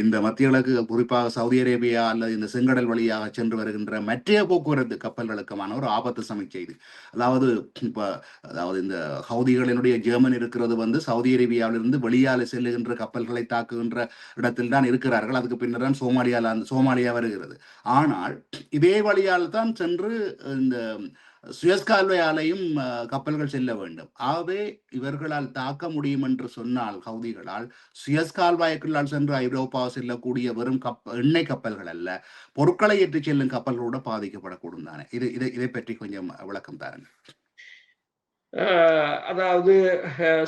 இந்த மத்திய கிழக்கு குறிப்பாக சவுதி அரேபியா அல்லது இந்த செங்கடல் வழியாக சென்று வருகின்ற மற்ற போக்குவரத்து கப்பல்களுக்குமான ஒரு ஆபத்து சமிக்கை இது. அதாவது இந்த ஹவுதிகளினுடைய ஜெர்மன் இருக்கிறது வந்து சவுதி அரேபியாவிலிருந்து வெளியால செல்லுகின்ற கப்பல்களை தாக்குகின்ற இடத்தில் தான் இருக்கிறார்கள். அதுக்கு பின்னர் தான் சோமாலியா வருகிறது. ஆனால் இதே வழியால் தான் சென்று இந்த சுயஸ் கால்வாயாலையும் கப்பல்கள் செல்ல வேண்டும். ஆகவே இவர்களால் தாக்க முடியும் என்று சொன்னால் ஹவுதிகளால் சுயஸ் கால்வாய்க்குள்ளால் சென்று ஐரோப்பா செல்லக்கூடிய வெறும் எண்ணெய் கப்பல்கள் அல்ல, பொருட்களை ஏற்றி செல்லும் கப்பல்களோட பாதிக்கப்படக்கூடும் தானே. இதை பற்றி கொஞ்சம் விளக்கம் தாருங்க. அதாவது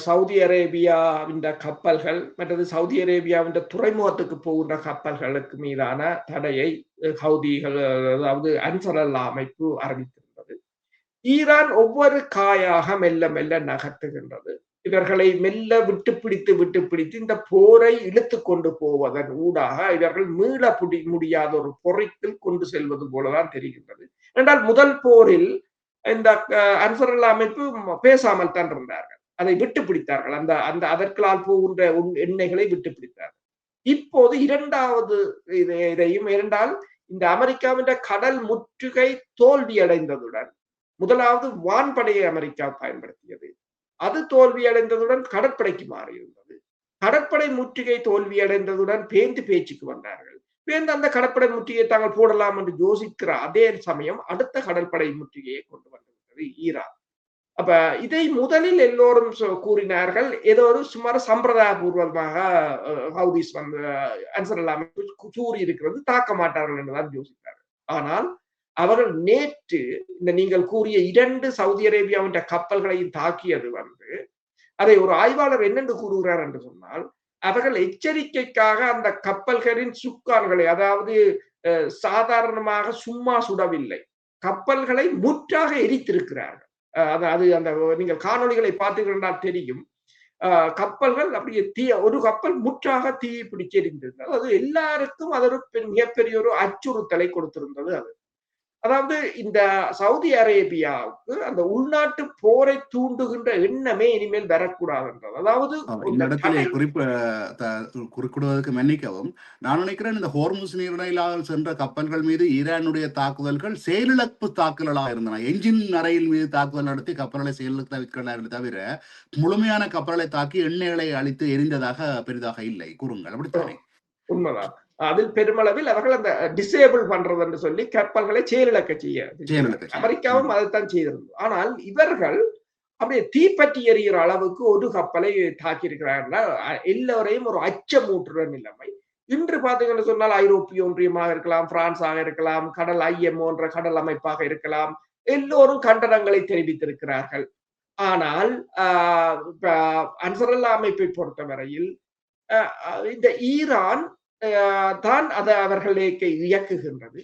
சவுதி அரேபியாவின் கப்பல்கள் மற்றது சவுதி அரேபியாவின் துறைமுகத்துக்கு போகின்ற கப்பல்களுக்கு மீதான தடையை ஹவுதிகள், அதாவது அன்சரல்லா அமைப்பு அறிவித்திருந்தது. ஈரான் ஒவ்வொரு காயாக மெல்ல மெல்ல நகர்த்துகின்றது. இவர்களை மெல்ல விட்டு பிடித்து இந்த போரை இழுத்து கொண்டு போவதன் ஊடாக இவர்கள் மீள முடியாத ஒரு பொறைக்குள் கொண்டு செல்வது போலதான் தெரிகின்றது. என்றால் முதல் போரில் இந்த அன்சருல்லா அமைப்பு பேசாமல் தான் இருந்தார்கள், அதை விட்டு பிடித்தார்கள், அந்த அந்த அதற்களால் போகின்ற எண்ணெய்களை விட்டு பிடித்தார்கள். இப்போது இரண்டாவது இதையும் இரண்டால் இந்த அமெரிக்காவின் கடல் முற்றுகை தோல்வி அடைந்ததுடன் முதலாவது வான்படையை அமெரிக்கா பயன்படுத்தியது, அது தோல்வியடைந்ததுடன் கடற்படைக்கு மாறியிருந்தது. கடற்படை முற்றுகை தோல்வியடைந்ததுடன் பேந்து பேச்சுக்கு வந்தார்கள். பேந்து அந்த கடற்படை முற்றுகையை தாங்கள் போடலாம் என்று யோசிக்கிற அதே சமயம் அடுத்த கடற்படை முற்றுகையை கொண்டு வந்திருந்தது ஈரான். அப்ப இதை முதலில் எல்லோரும் கூறினார்கள், ஏதோ ஒரு சுமார் சம்பிரதாய பூர்வமாக ஹவுதிஸ் வந்து அன்சருல்லா கூறி இருக்கிறது, தாக்க மாட்டார்கள் என்றுதான் யோசித்தார்கள். ஆனால் அவர்கள் நேற்று இந்த நீங்கள் கூறிய 2 சவுதி அரேபியாவின் கப்பல்களையும் தாக்கியது வந்து, அதை ஒரு ஆய்வாளர் என்னென்று கூறுகிறார் என்று சொன்னால், அவர்கள் எச்சரிக்கைக்காக அந்த கப்பல்களின் சுக்கான்களை, அதாவது சாதாரணமாக சும்மா சுடவில்லை, கப்பல்களை முற்றாக எரித்திருக்கிறார்கள். அது அந்த நீங்கள் காணொளிகளை பார்த்தீர்கள் தெரியும். கப்பல்கள் அப்படியே ஒரு கப்பல் முற்றாக தீ பிடிச்சு எரிந்திருந்தது. அது எல்லாருக்கும் அது ஒரு மிகப்பெரிய ஒரு அச்சுறுத்தலை கொடுத்திருந்தது. அது அதாவது இந்த சவுதி அரேபியாவுக்கு அந்த உள்நாட்டு போரை தூண்டுகின்ற எண்ணமே இனிமேல் வரக்கூடாது என்றது. அதாவது இந்த இடத்திலே குறிப்பிடுவதற்கு மன்னிக்கவும், நான் நினைக்கிறேன் இந்த ஹோர்முஸ் நீரிணையில் சென்ற கப்பல்கள் மீது ஈரானுடைய தாக்குதல்கள் செயலிழப்பு தாக்குதலாக இருந்தன. என்ஜின் அறையில் மீது தாக்குதல் நடத்தி கப்பல்களை செயலிழக்க தவிர முழுமையான கப்பல்களை தாக்கி எண்ணெய்களை அழித்து எரிந்ததாக பெரிதாக இல்லை. கூறுங்கள். அப்படித்தானே? உண்மைதான். அதில் பெருமளவில் அவர்கள் அந்த டிசேபிள் பண்றது என்று சொல்லி கப்பல்களை செயலிழக்க செய்ய அமெரிக்காவும் அதைத்தான் செய்திருந்தது. ஆனால் இவர்கள் அப்படியே தீப்பற்றி எறிகிற அளவுக்கு ஒரு கப்பலை தாக்கி இருக்கிறார்கள். எல்லோரையும் ஒரு அச்சமூட்டுற நிலைமை. இன்று பார்த்தீங்கன்னு சொன்னால் ஐரோப்பிய ஒன்றியமாக இருக்கலாம், பிரான்ஸாக இருக்கலாம், கடல் IMO என்ற கடல் அமைப்பாக இருக்கலாம், எல்லோரும் கண்டனங்களை தெரிவித்திருக்கிறார்கள். ஆனால் அன்சருல்லா அமைப்பை பொறுத்தவரையில் இந்த ஈரான் தான் அதை அவர்களுக்கு இயக்குகின்றது.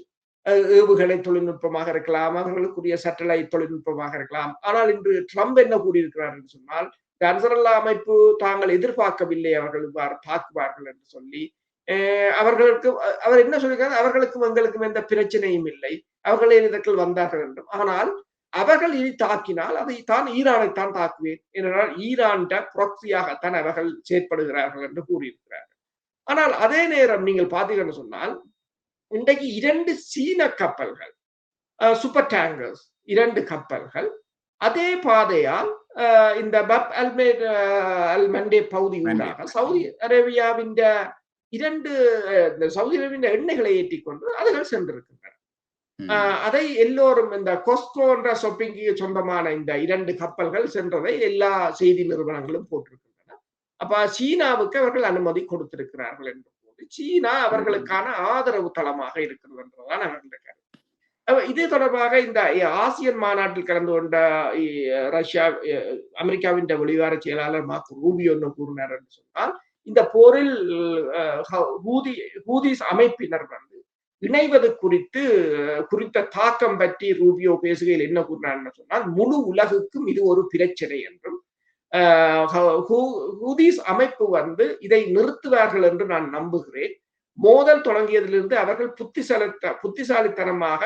ஏவுகணை தொழில்நுட்பமாக இருக்கலாம், அவர்களுக்குரிய சேட்டலைட் தொழில்நுட்பமாக இருக்கலாம். ஆனால் இன்று ட்ரம்ப் என்ன கூறியிருக்கிறார் என்று சொன்னால், அன்சருல்லா அமைப்பு தாங்கள் எதிர்பார்க்கவில்லை அவர்கள் இவ்வாறு தாக்குவார்கள் என்று சொல்லி, அவர்களுக்கு அவர் என்ன சொல்லியிருக்காரு, அவர்களுக்கும் எங்களுக்கும் எந்த பிரச்சனையும் இல்லை, அவர்களே இதற்குள் வந்தார்கள் என்றும். ஆனால் அவர்கள் இனி தாக்கினால் அதை தான் ஈரானைத்தான் தாக்குவேன், ஏனென்றால் ஈரான் புராக்சியாகத்தான் அவர்கள் செயற்படுகிறார்கள் என்று கூறியிருக்கிறார்கள். ஆனால் அதே நேரம் நீங்கள் பார்த்தீங்கன்னு சொன்னால், இன்றைக்கு 2 சீன கப்பல்கள், சூப்பர் டேங்கர்ஸ் 2 கப்பல்கள் அதே பாதையால் இந்த பப் அல் மண்டே பகுதி ஊடாக சவுதி அரேபியாவின் 2 சவுதி அரேபிய எண்ணெய்களை ஏற்றிக்கொண்டு அதுகள் சென்றிருக்கின்றன. அதை எல்லோரும் இந்த கொஸ்கோ என்ற ஷாப்பிங்கு சொந்தமான இந்த 2 கப்பல்கள் சென்றதை எல்லா செய்தி நிறுவனங்களும் போட்டிருக்கின்றன. அப்ப சீனாவுக்கு அவர்கள் அனுமதி கொடுத்திருக்கிறார்கள் என்ற போது சீனா அவர்களுக்கான ஆதரவு தளமாக இருக்கிறது என்றுதான் அவர்களுடைய கருத்து. இது தொடர்பாக இந்த ஆசியன் மாநாட்டில் கலந்து கொண்ட ரஷ்யா அமெரிக்காவின் வெளிவார செயலாளர் மார்க்கோ ரூபியோ என்ன கூறினார் என்று சொன்னால், இந்த போரில் ஹூதிஸ் அமைப்பினர் வந்து இணைவது குறித்த தாக்கம் பற்றி ரூபியோ பேசுகையில் என்ன கூறினார் சொன்னால், முழு உலகுக்கும் இது ஒரு பிரச்சனை என்றும், ஹூதிஸ் அமைப்பு வந்து இதை நிறுத்துவார்கள் என்று நான் நம்புகிறேன். மோதல் தொடங்கியதிலிருந்து அவர்கள் புத்திசாலித்தனமாக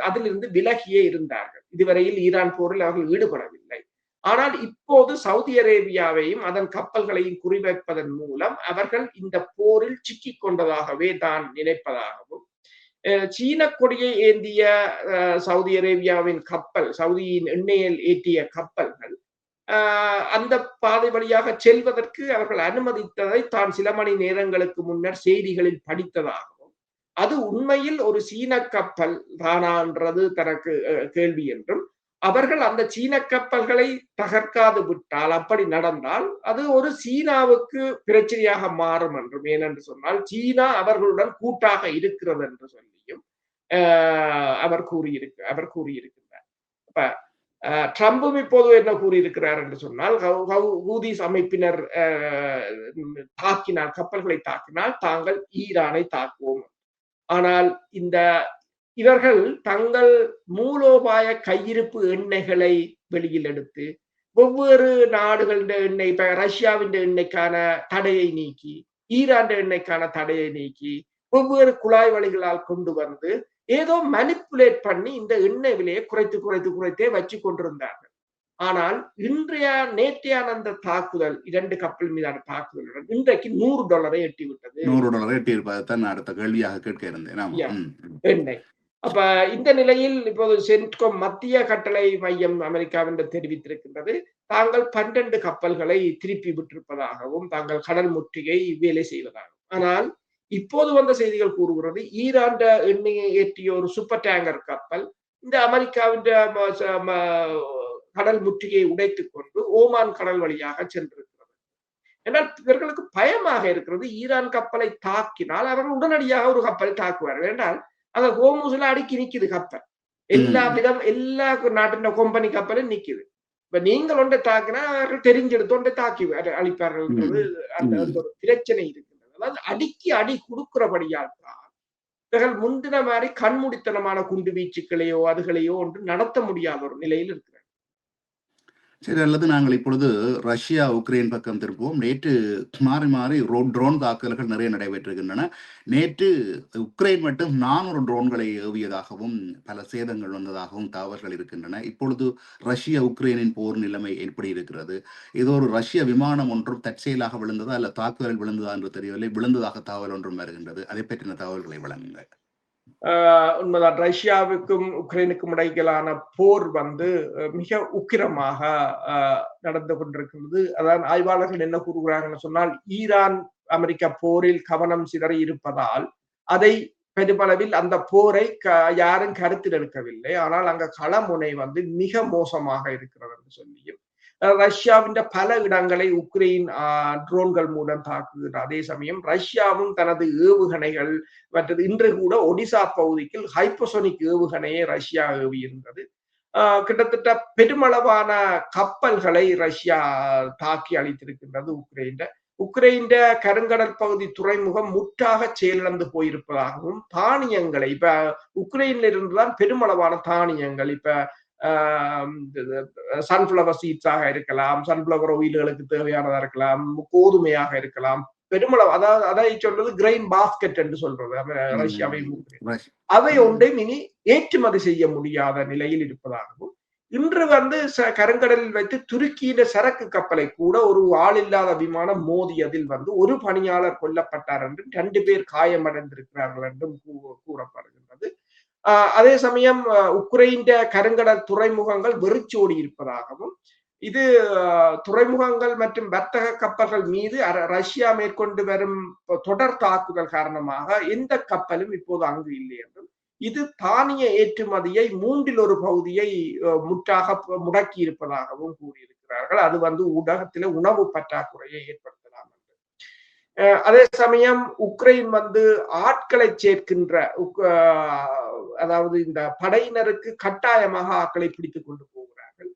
அதிலிருந்து விலகியே இருந்தார்கள். இதுவரையில் ஈரான் போரில் அவர்கள் ஈடுபடவில்லை. ஆனால் இப்போது சவுதி அரேபியாவையும் அதன் கப்பல்களையும் குறிவைப்பதன் மூலம் அவர்கள் இந்த போரில் சிக்கிக் கொண்டதாகவே தான் நினைப்பதாகவும், சீன கொடியை ஏந்திய சவுதி அரேபியாவின் கப்பல், சவுதியின் எண்ணெயில் ஏற்றிய கப்பல்கள் அந்த பாதை வழியாக செல்வதற்கு அவர்கள் அனுமதித்ததை தான் சில மணி நேரங்களுக்கு முன்னர் செய்திகளில் படித்ததாகவும், அது உண்மையில் ஒரு சீன கப்பல் தானா என்றது தனக்கு கேள்வி என்றும், அவர்கள் அந்த சீன கப்பல்களை தகர்க்காது விட்டால், அப்படி நடந்தால் அது ஒரு சீனாவுக்கு பிரச்சனையாக மாறும் என்றும், ஏனென்று சொன்னால் சீனா அவர்களுடன் கூட்டாக இருக்கிறது என்று சொல்லியும் அவர் கூறியிருக்கிறார். அப்ப ட்ரம்பும் இப்போது என்ன கூறியிருக்கிறார் என்று சொன்னால், ஹூதிஸ் அமைப்பினர் கப்பல்களை தாக்கினால் தாங்கள் ஈரானை தாக்குவோம். ஆனால் இவர்கள் தங்கள் மூலோபாய கையிருப்பு எண்ணெய்களை வெளியில் எடுத்து வெவ்வேறு நாடுகளின் எண்ணெய், இப்ப ரஷ்யாவின் எண்ணெய்க்கான தடையை நீக்கி, ஈரான் எண்ணெய்க்கான தடையை நீக்கி, வெவ்வேறு குழாய் வழிகளால் கொண்டு வந்து ஏதோ மேனிப்புலேட் பண்ணி இந்த எண்ணெய் விலையை குறைத்தே வச்சு கொண்டிருந்தார்கள். ஆனால் நேற்றையான அந்த தாக்குதல், 2 கப்பல் மீதான தாக்குதலுடன் இன்றைக்கு $100 எட்டிவிட்டது. $100 எட்டியிருப்பதைத்தான் நான் அடுத்த கேள்வியாக கேட்க இருந்தேன். ஆமா. எண்ணெய். அப்ப இந்த நிலையில் இப்போது சென்ட்கோம் மத்திய கட்டளை மையம் அமெரிக்காவின் தெரிவித்திருக்கின்றது, தாங்கள் 12 கப்பல்களை திருப்பி விட்டிருப்பதாகவும், தாங்கள் கடல் முற்றுகை வேலை செய்வதாகவும். ஆனால் இப்போது வந்த செய்திகள் கூறுகிறது, ஈரான் எண்ணெயை ஏற்றிய ஒரு சூப்பர் டேங்கர் கப்பல் இந்த அமெரிக்காவின் கடல் முற்றுகையை உடைத்துக் கொண்டு ஓமான் கடல் வழியாக சென்றிருக்கிறது. என்றால் இவர்களுக்கு பயமாக இருக்கிறது, ஈரான் கப்பலை தாக்கினால் அவர்கள் உடனடியாக ஒரு கப்பலை தாக்குவார்கள். என்றால் அந்த ஹோர்முஸ்ல அடுக்கி நிக்குது கப்பல், எல்லா நாட்டின் கம்பெனி கப்பலும் நிக்குது. இப்ப நீங்கள் ஒன்றை தாக்கினா அவர்கள் தெரிஞ்செடுத்து ஒன்றை தாக்கி அழிப்பார்கள் என்றது அந்த ஒரு பிரச்சனை இருக்கின்றது. அதாவது அடி கொடுக்கிறபடியால் தான் இவர்கள் முந்தின மாதிரி கண்மூடித்தனமான குண்டு வீச்சுக்களையோ அதுகளையோ ஒன்று நடத்த முடியாத ஒரு நிலையில் இருக்கிறார். சரி, அல்லது நாங்கள் இப்பொழுது ரஷ்யா உக்ரைன் பக்கம் திரும்புவோம். நேற்று மாறி மாறி ட்ரோன் தாக்குதல்கள் நிறைய நடைபெற்றிருக்கின்றன. நேற்று உக்ரைன் மட்டும் 400 ட்ரோன்களை ஏவியதாகவும் பல சேதங்கள் வந்ததாகவும் தகவல்கள் இருக்கின்றன. இப்பொழுது ரஷ்யா உக்ரைனின் போர் நிலைமை எப்படி இருக்கிறது? இது ஒரு ரஷ்ய விமானம் ஒன்றும் தற்செயலாக விழுந்ததா அல்ல தாக்குதல் விழுந்ததா என்று தெரியவில்லை. விழுந்ததாக தகவல் ஒன்றும் வருகின்றது. அதை பற்றின தகவல்களை வழங்குங்கள். உண்மைதான். ரஷ்யாவுக்கும் உக்ரைனுக்கும் இடையிலான போர் வந்து மிக உக்கிரமாக நடந்து கொண்டிருக்கிறது. அதான் ஆய்வாளர்கள் என்ன கூறுகிறாங்கன்னு சொன்னால், ஈரான் அமெரிக்கா போரில் கவனம் சிதறி இருப்பதால் அதை பெருமளவில் அந்த போரை யாரும் கருத்தில் எடுக்கவில்லை. ஆனால் அங்க களமுனை வந்து மிக மோசமாக இருக்கிறது என்று சொல்லியும், ரஷ்யாவின் பல இடங்களை உக்ரைன் ட்ரோன்கள் மூலம் தாக்குகின்ற அதே சமயம் ரஷ்யாவும் தனது ஏவுகணைகள் மற்றது இன்று கூட ஒடிசா பகுதிக்கு ஹைப்பர்சோனிக் ஏவுகணையை ரஷ்யா ஏவியிருந்தது. கிட்டத்தட்ட பெருமளவான கப்பல்களை ரஷ்யா தாக்கி அளித்திருக்கின்றது உக்ரைன் கருங்கடல் பகுதி துறைமுகம் முற்றாக செயலிழந்து போயிருப்பதாகவும், தானியங்களை இப்ப உக்ரைன்ல இருந்துதான் பெருமளவான தானியங்கள் இப்ப சன்ஃபிளவர் சீட்ஸாக இருக்கலாம், சன்ஃபிளவர் ஆயில்களுக்கு தேவையானதா இருக்கலாம், கோதுமையாக இருக்கலாம், பெருமளவு அதாவது அதை சொல்றது கிரெயின் பாஸ்கெட் என்று சொல்றது ரஷ்யாவை அவை ஒன்றையும் இனி ஏற்றுமதி செய்ய முடியாத நிலையில் இருப்பதாகவும், இன்று வந்து கருங்கடலில் வைத்து துருக்கியின் சரக்கு கப்பலை கூட ஒரு ஆளில்லாத விமானம் மோதியதில் வந்து ஒரு பணியாளர் கொல்லப்பட்டார் என்றும் 2 பேர் காயமடைந்திருக்கிறார்கள் என்றும் கூறப்படுகின்றது. அதே சமயம் உக்ரைன் கருங்கடல் துறைமுகங்கள் வெறிச்சோடி இருப்பதாகவும், இது துறைமுகங்கள் மற்றும் வர்த்தக கப்பல்கள் மீது ரஷ்யா மேற்கொண்டு வரும் தொடர் தாக்குதல் காரணமாக எந்த கப்பலும் இப்போது அங்கு இல்லை என்றும், இது தானிய ஏற்றுமதியை 1/3 பகுதியை முற்றாக முடக்கி இருப்பதாகவும் கூறியிருக்கிறார்கள். அது வந்து ஊடகத்தில உணவு பற்றாக்குறையை ஏற்படுத்தலாம் என்று. அதே சமயம் உக்ரைன் வந்து ஆட்களை சேர்க்கின்ற அதாவது இந்த படையினருக்கு கட்டாயமாக ஆட்களை பிடித்துக் கொண்டு போகிறார்கள்.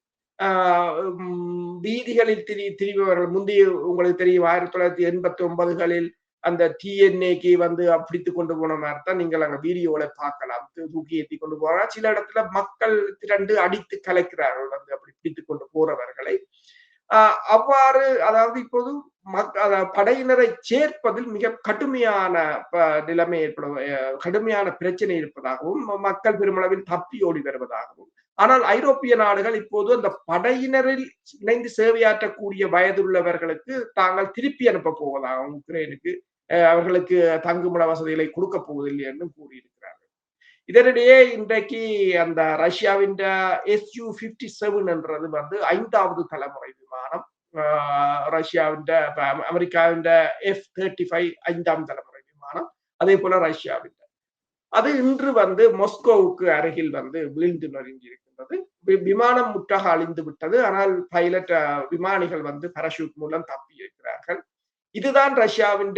வீதிகளில் திரிபவர்கள் முந்தைய உங்களுக்கு தெரியும் 1989களில் அந்த TNAக்கு வந்து பிடித்துக் கொண்டு போன மாதிரி தான் நீங்கள் அங்க வீடியோல பார்க்கலாம். தூக்கி ஏற்றி கொண்டு போறாங்க. சில இடத்துல மக்கள் திரண்டு அடித்து கலைக்கிறார்கள் வந்து அப்படி பிடித்துக் கொண்டு போறவர்களை. அவ்வாறு அதாவது இப்போது படையினரை சேர்ப்பதில் மிக கடுமையான நிலைமை கடுமையான பிரச்சனை இருப்பதாகவும், மக்கள் பெருமளவில் தப்பி ஓடி வருவதாகவும், ஆனால் ஐரோப்பிய நாடுகள் இப்போது அந்த படையினரில் இணைந்து சேவையாற்றக்கூடிய வயதுள்ளவர்களுக்கு தாங்கள் திருப்பி அனுப்ப போவதாகவும், உக்ரைனுக்கு அவர்களுக்கு தங்குமிட வசதிகளை கொடுக்க போவதில்லை என்றும் கூறியிருக்கிறார்கள். இதனிடையே இன்றைக்கு அந்த ரஷ்யாவின் Su-57 என்றது வந்து 5வது தலைமுறை விமானம், ரஷ்யாவின் அமெரிக்காவின் F-35 5ஆம் தலைமுறை விமானம், அதே போல ரஷ்யாவின் அது இன்று வந்து மாஸ்கோவுக்கு அருகில் வந்து வீழ்ந்து நொறுங்கி இருக்கின்றது. விமானம் முற்றாக அழிந்து விட்டது. ஆனால் பைலட் விமானிகள் வந்து பாராசூட் மூலம் தப்பி இருக்கிறார்கள். இதுதான் ரஷ்யாவின்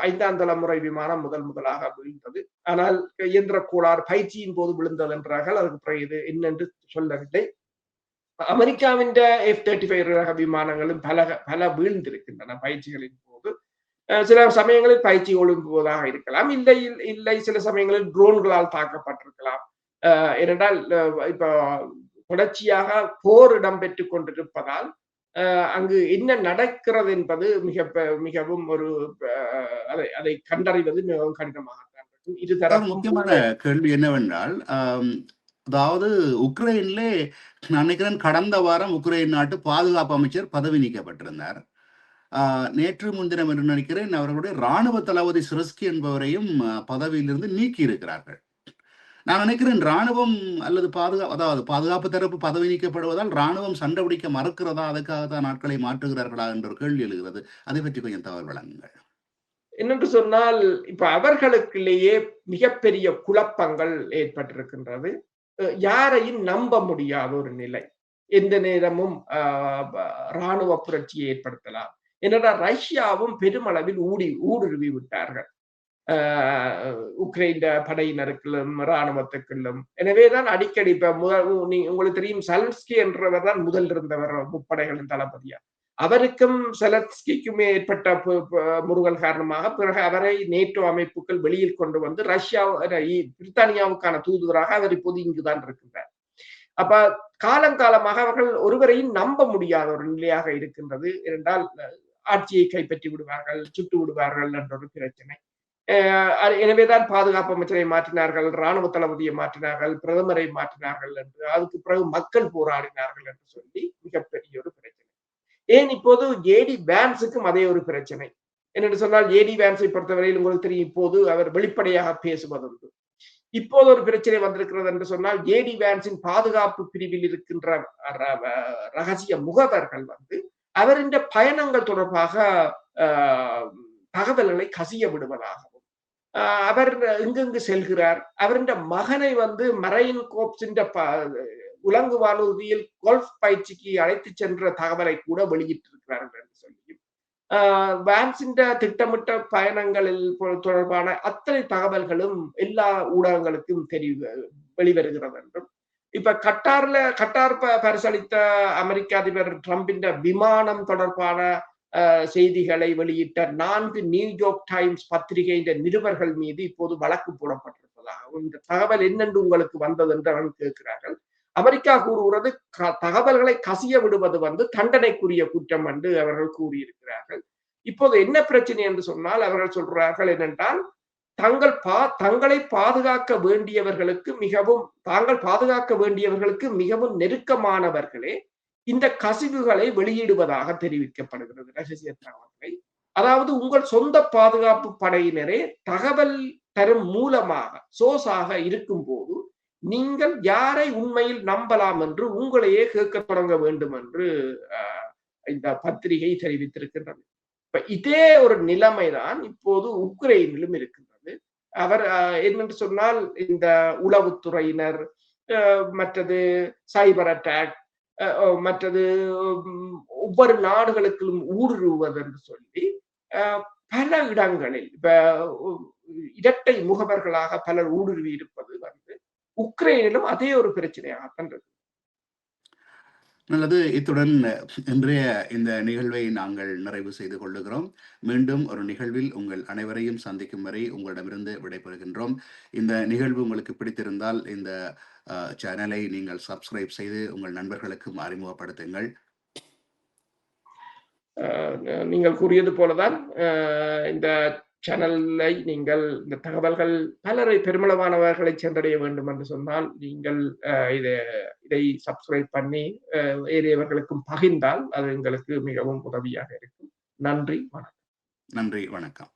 5ஆம் தலைமுறை விமானம் முதலாக விழுந்தது. ஆனால் இயந்திர கோளாறு பயிற்சியின் போது விழுந்தது என்றார்கள். அதுக்கு பிறகு இது என்னென்று சொல்லவில்லை. அமெரிக்காவின் F-35 ரக விமானங்களும் பல வீழ்ந்திருக்கின்றன பயிற்சிகளின் போது. சில சமயங்களில் பயிற்சி ஒழுங்குவதாக இருக்கலாம், இல்லை சில சமயங்களில் ட்ரோன்களால் தாக்கப்பட்டிருக்கலாம். ஏனென்றால் இப்ப தொடர்ச்சியாக போர் இடம்பெற்றுக் கொண்டிருப்பதால் அங்கு என்ன நடக்கிறது என்பது மிகவும் ஒரு அதை கண்டறிவது மிகவும் கடினமாகத்தான் இருக்கும். இருதரப்பும் முக்கியமான கேள்வி என்னவென்றால், அதாவது உக்ரைன்லே நான் நினைக்கிறேன் கடந்த வாரம் உக்ரைன் நாட்டு பாதுகாப்பு அமைச்சர் பதவி நீக்கப்பட்டிருந்தார். நேற்று முன்தினம் என்று நினைக்கிறேன் அவர்களுடைய இராணுவ தளபதி சிரஸ்கி என்பவரையும் பதவியிலிருந்து நீக்கி இருக்கிறார்கள். நான் நினைக்கிறேன் ராணுவம் அல்லது அதாவது பாதுகாப்பு தரப்பு பதவி நீக்கப்படுவதால் ராணுவம் சண்டை பிடிக்க மறுக்கிறதா, அதுக்காக தான் நாட்களை மாற்றுகிறார்களா என்ற ஒரு கேள்வி எழுகிறது. அதை பற்றி கொஞ்சம் தகவல் வழங்குங்கள். என்னென்று சொன்னால் இப்ப அவர்களுக்குள்ளேயே மிகப்பெரிய குழப்பங்கள் ஏற்பட்டிருக்கின்றது. யாரையும் நம்ப முடியாத ஒரு நிலை. எந்த நேரமும் இராணுவ புரட்சியை ஏற்படுத்தலாம். ஏனென்றால் ரஷ்யாவும் பெருமளவில் ஊடுருவி விட்டார்கள் உக்ரைன் படையினருக்குள்ளும் இராணுவத்துக்குள்ளும். எனவேதான் அடிக்கடி இப்ப உங்களுக்கு தெரியும் சலன்ஸ்கி என்றவர் தான் முதல் இருந்தவர் முப்படைகளின் தளபதியா. அவருக்கும் செலன்ஸ்கிக்குமே ஏற்பட்ட முறுகல் காரணமாக பிறகு அவரை நேட்டோ அமைப்புகள் வெளியில் கொண்டு வந்து பிரித்தானியாவுக்கான தூதுவராக அவர் இப்போது இங்குதான் இருக்கின்றார். அப்ப காலங்காலமாக அவர்கள் ஒருவரையும் நம்ப முடியாத ஒரு நிலையாக இருக்கின்றது. என்றால் ஆட்சியை கைப்பற்றி விடுவார்கள், சுட்டு விடுவார்கள் என்ற ஒரு பிரச்சனை. எனவேதான் பாதுகாப்பு அமைச்சரை மாற்றினார்கள், இராணுவ தளபதியை மாற்றினார்கள், பிரதமரை மாற்றினார்கள் என்று, அதுக்கு பிறகு மக்கள் போராடினார்கள் என்று சொல்லி மிகப்பெரிய ஒரு பிரச்சனை. ஏன் இப்போது ஜேடி வேன்ஸுக்கும் அதே ஒரு பிரச்சனை. என்னென்று சொன்னால் ஜேடி வேன்ஸை பொறுத்தவரையில் உங்களுக்கு தெரியும், இப்போது அவர் வெளிப்படையாக பேசுவதுண்டு. இப்போது ஒரு பிரச்சனை வந்திருக்கிறது என்று சொன்னால் ஜேடி வேன்ஸின் பாதுகாப்பு பிரிவில் இருக்கின்ற ரகசிய முகவர்கள் அவரின் பயணங்கள் தொடர்பாக தகவல்களை கசிய விடுவதாகவும், அவர் எங்கெங்கு செல்கிறார், அவரின் மகனை மரைன் கோப்ஸின் உலங்கு வானூர்தியில் கோல்ஃப் பயிற்சிக்கு அழைத்து சென்ற தகவலை கூட வெளியிட்டிருக்கிறார்கள் என்று சொல்லியும், வேன்ஸின் திட்டமிட்ட பயணங்களில் தொடர்பான அத்தனை தகவல்களும் எல்லா ஊடகங்களுக்கும் வெளிவருகிறது என்றும், இப்ப கட்டார் பரிசளித்த அமெரிக்க அதிபர் டிரம்பின் விமானம் தொடர்பான செய்திகளை வெளியிட்ட 4 நியூயார்க் டைம்ஸ் பத்திரிகையின் நிருபர்கள் மீது இப்போது வழக்கு போடப்பட்டிருப்பதாக, இந்த தகவல் என்னென்று உங்களுக்கு வந்தது என்று அவர்கள் கேட்கிறார்கள். அமெரிக்கா கூறுகிறது தகவல்களை கசிய விடுவது தண்டனைக்குரிய குற்றம் என்று அவர்கள் கூறியிருக்கிறார்கள். இப்போது என்ன பிரச்சனை என்று சொன்னால் அவர்கள் சொல்றார்கள் என்னென்றால், தங்களை பாதுகாக்க வேண்டியவர்களுக்கு மிகவும் நெருக்கமானவர்களே இந்த கசிவுகளை வெளியிடுவதாக தெரிவிக்கப்படுகிறது, ரகசிய தகவல்களை. அதாவது உங்கள் சொந்த பாதுகாப்பு படையினரே தகவல் தரும் மூலமாக சோர்ஸாக இருக்கும் போது நீங்கள் யாரை உண்மையில் நம்பலாம் என்று உங்களையே கேட்க தொடங்க வேண்டும் என்று இந்த பத்திரிகை தெரிவித்திருக்கின்றது. இப்ப இதே ஒரு நிலைமைதான் இப்போது உக்ரைனிலும் இருக்கின்றது. அவர் என்னென்று சொன்னால் இந்த உளவுத்துறையினர், மற்றது சைபர் அட்டாக், மற்றது ஒவ்வொரு நாடுகளுக்கும் ஊடுருவது என்று சொல்லி பல இடங்களில் இப்ப இரட்டை முகவர்களாக பலர் ஊடுருவி இருப்பது உக்ரைனிலும் அதே ஒரு பிரச்சனையாகத்தான் இருக்கு. நல்லது. இத்துடன் இன்றைய இந்த நிகழ்வை நாங்கள் நிறைவு செய்து கொள்ளுகிறோம். மீண்டும் ஒரு நிகழ்வில் உங்கள் அனைவரையும் சந்திக்கும் வரை உங்களிடமிருந்து விடைபெறுகின்றோம். இந்த நிகழ்வு உங்களுக்கு பிடித்திருந்தால் இந்த சேனலை நீங்கள் சப்ஸ்கிரைப் செய்து உங்கள் நண்பர்களுக்கும் அறிமுகப்படுத்துங்கள். நீங்கள் கூறியது போலதான் இந்த சேனலை நீங்கள் இந்த தகவல்கள் பலரை பெருமளவானவர்களை சென்றடைய வேண்டும் என்று சொன்னால் நீங்கள் இதை சப்ஸ்கிரைப் பண்ணி ஏறியவர்களுக்கும் பகிர்ந்தால் அது எங்களுக்கு மிகவும் உதவியாக இருக்கும். நன்றி, வணக்கம். நன்றி, வணக்கம்.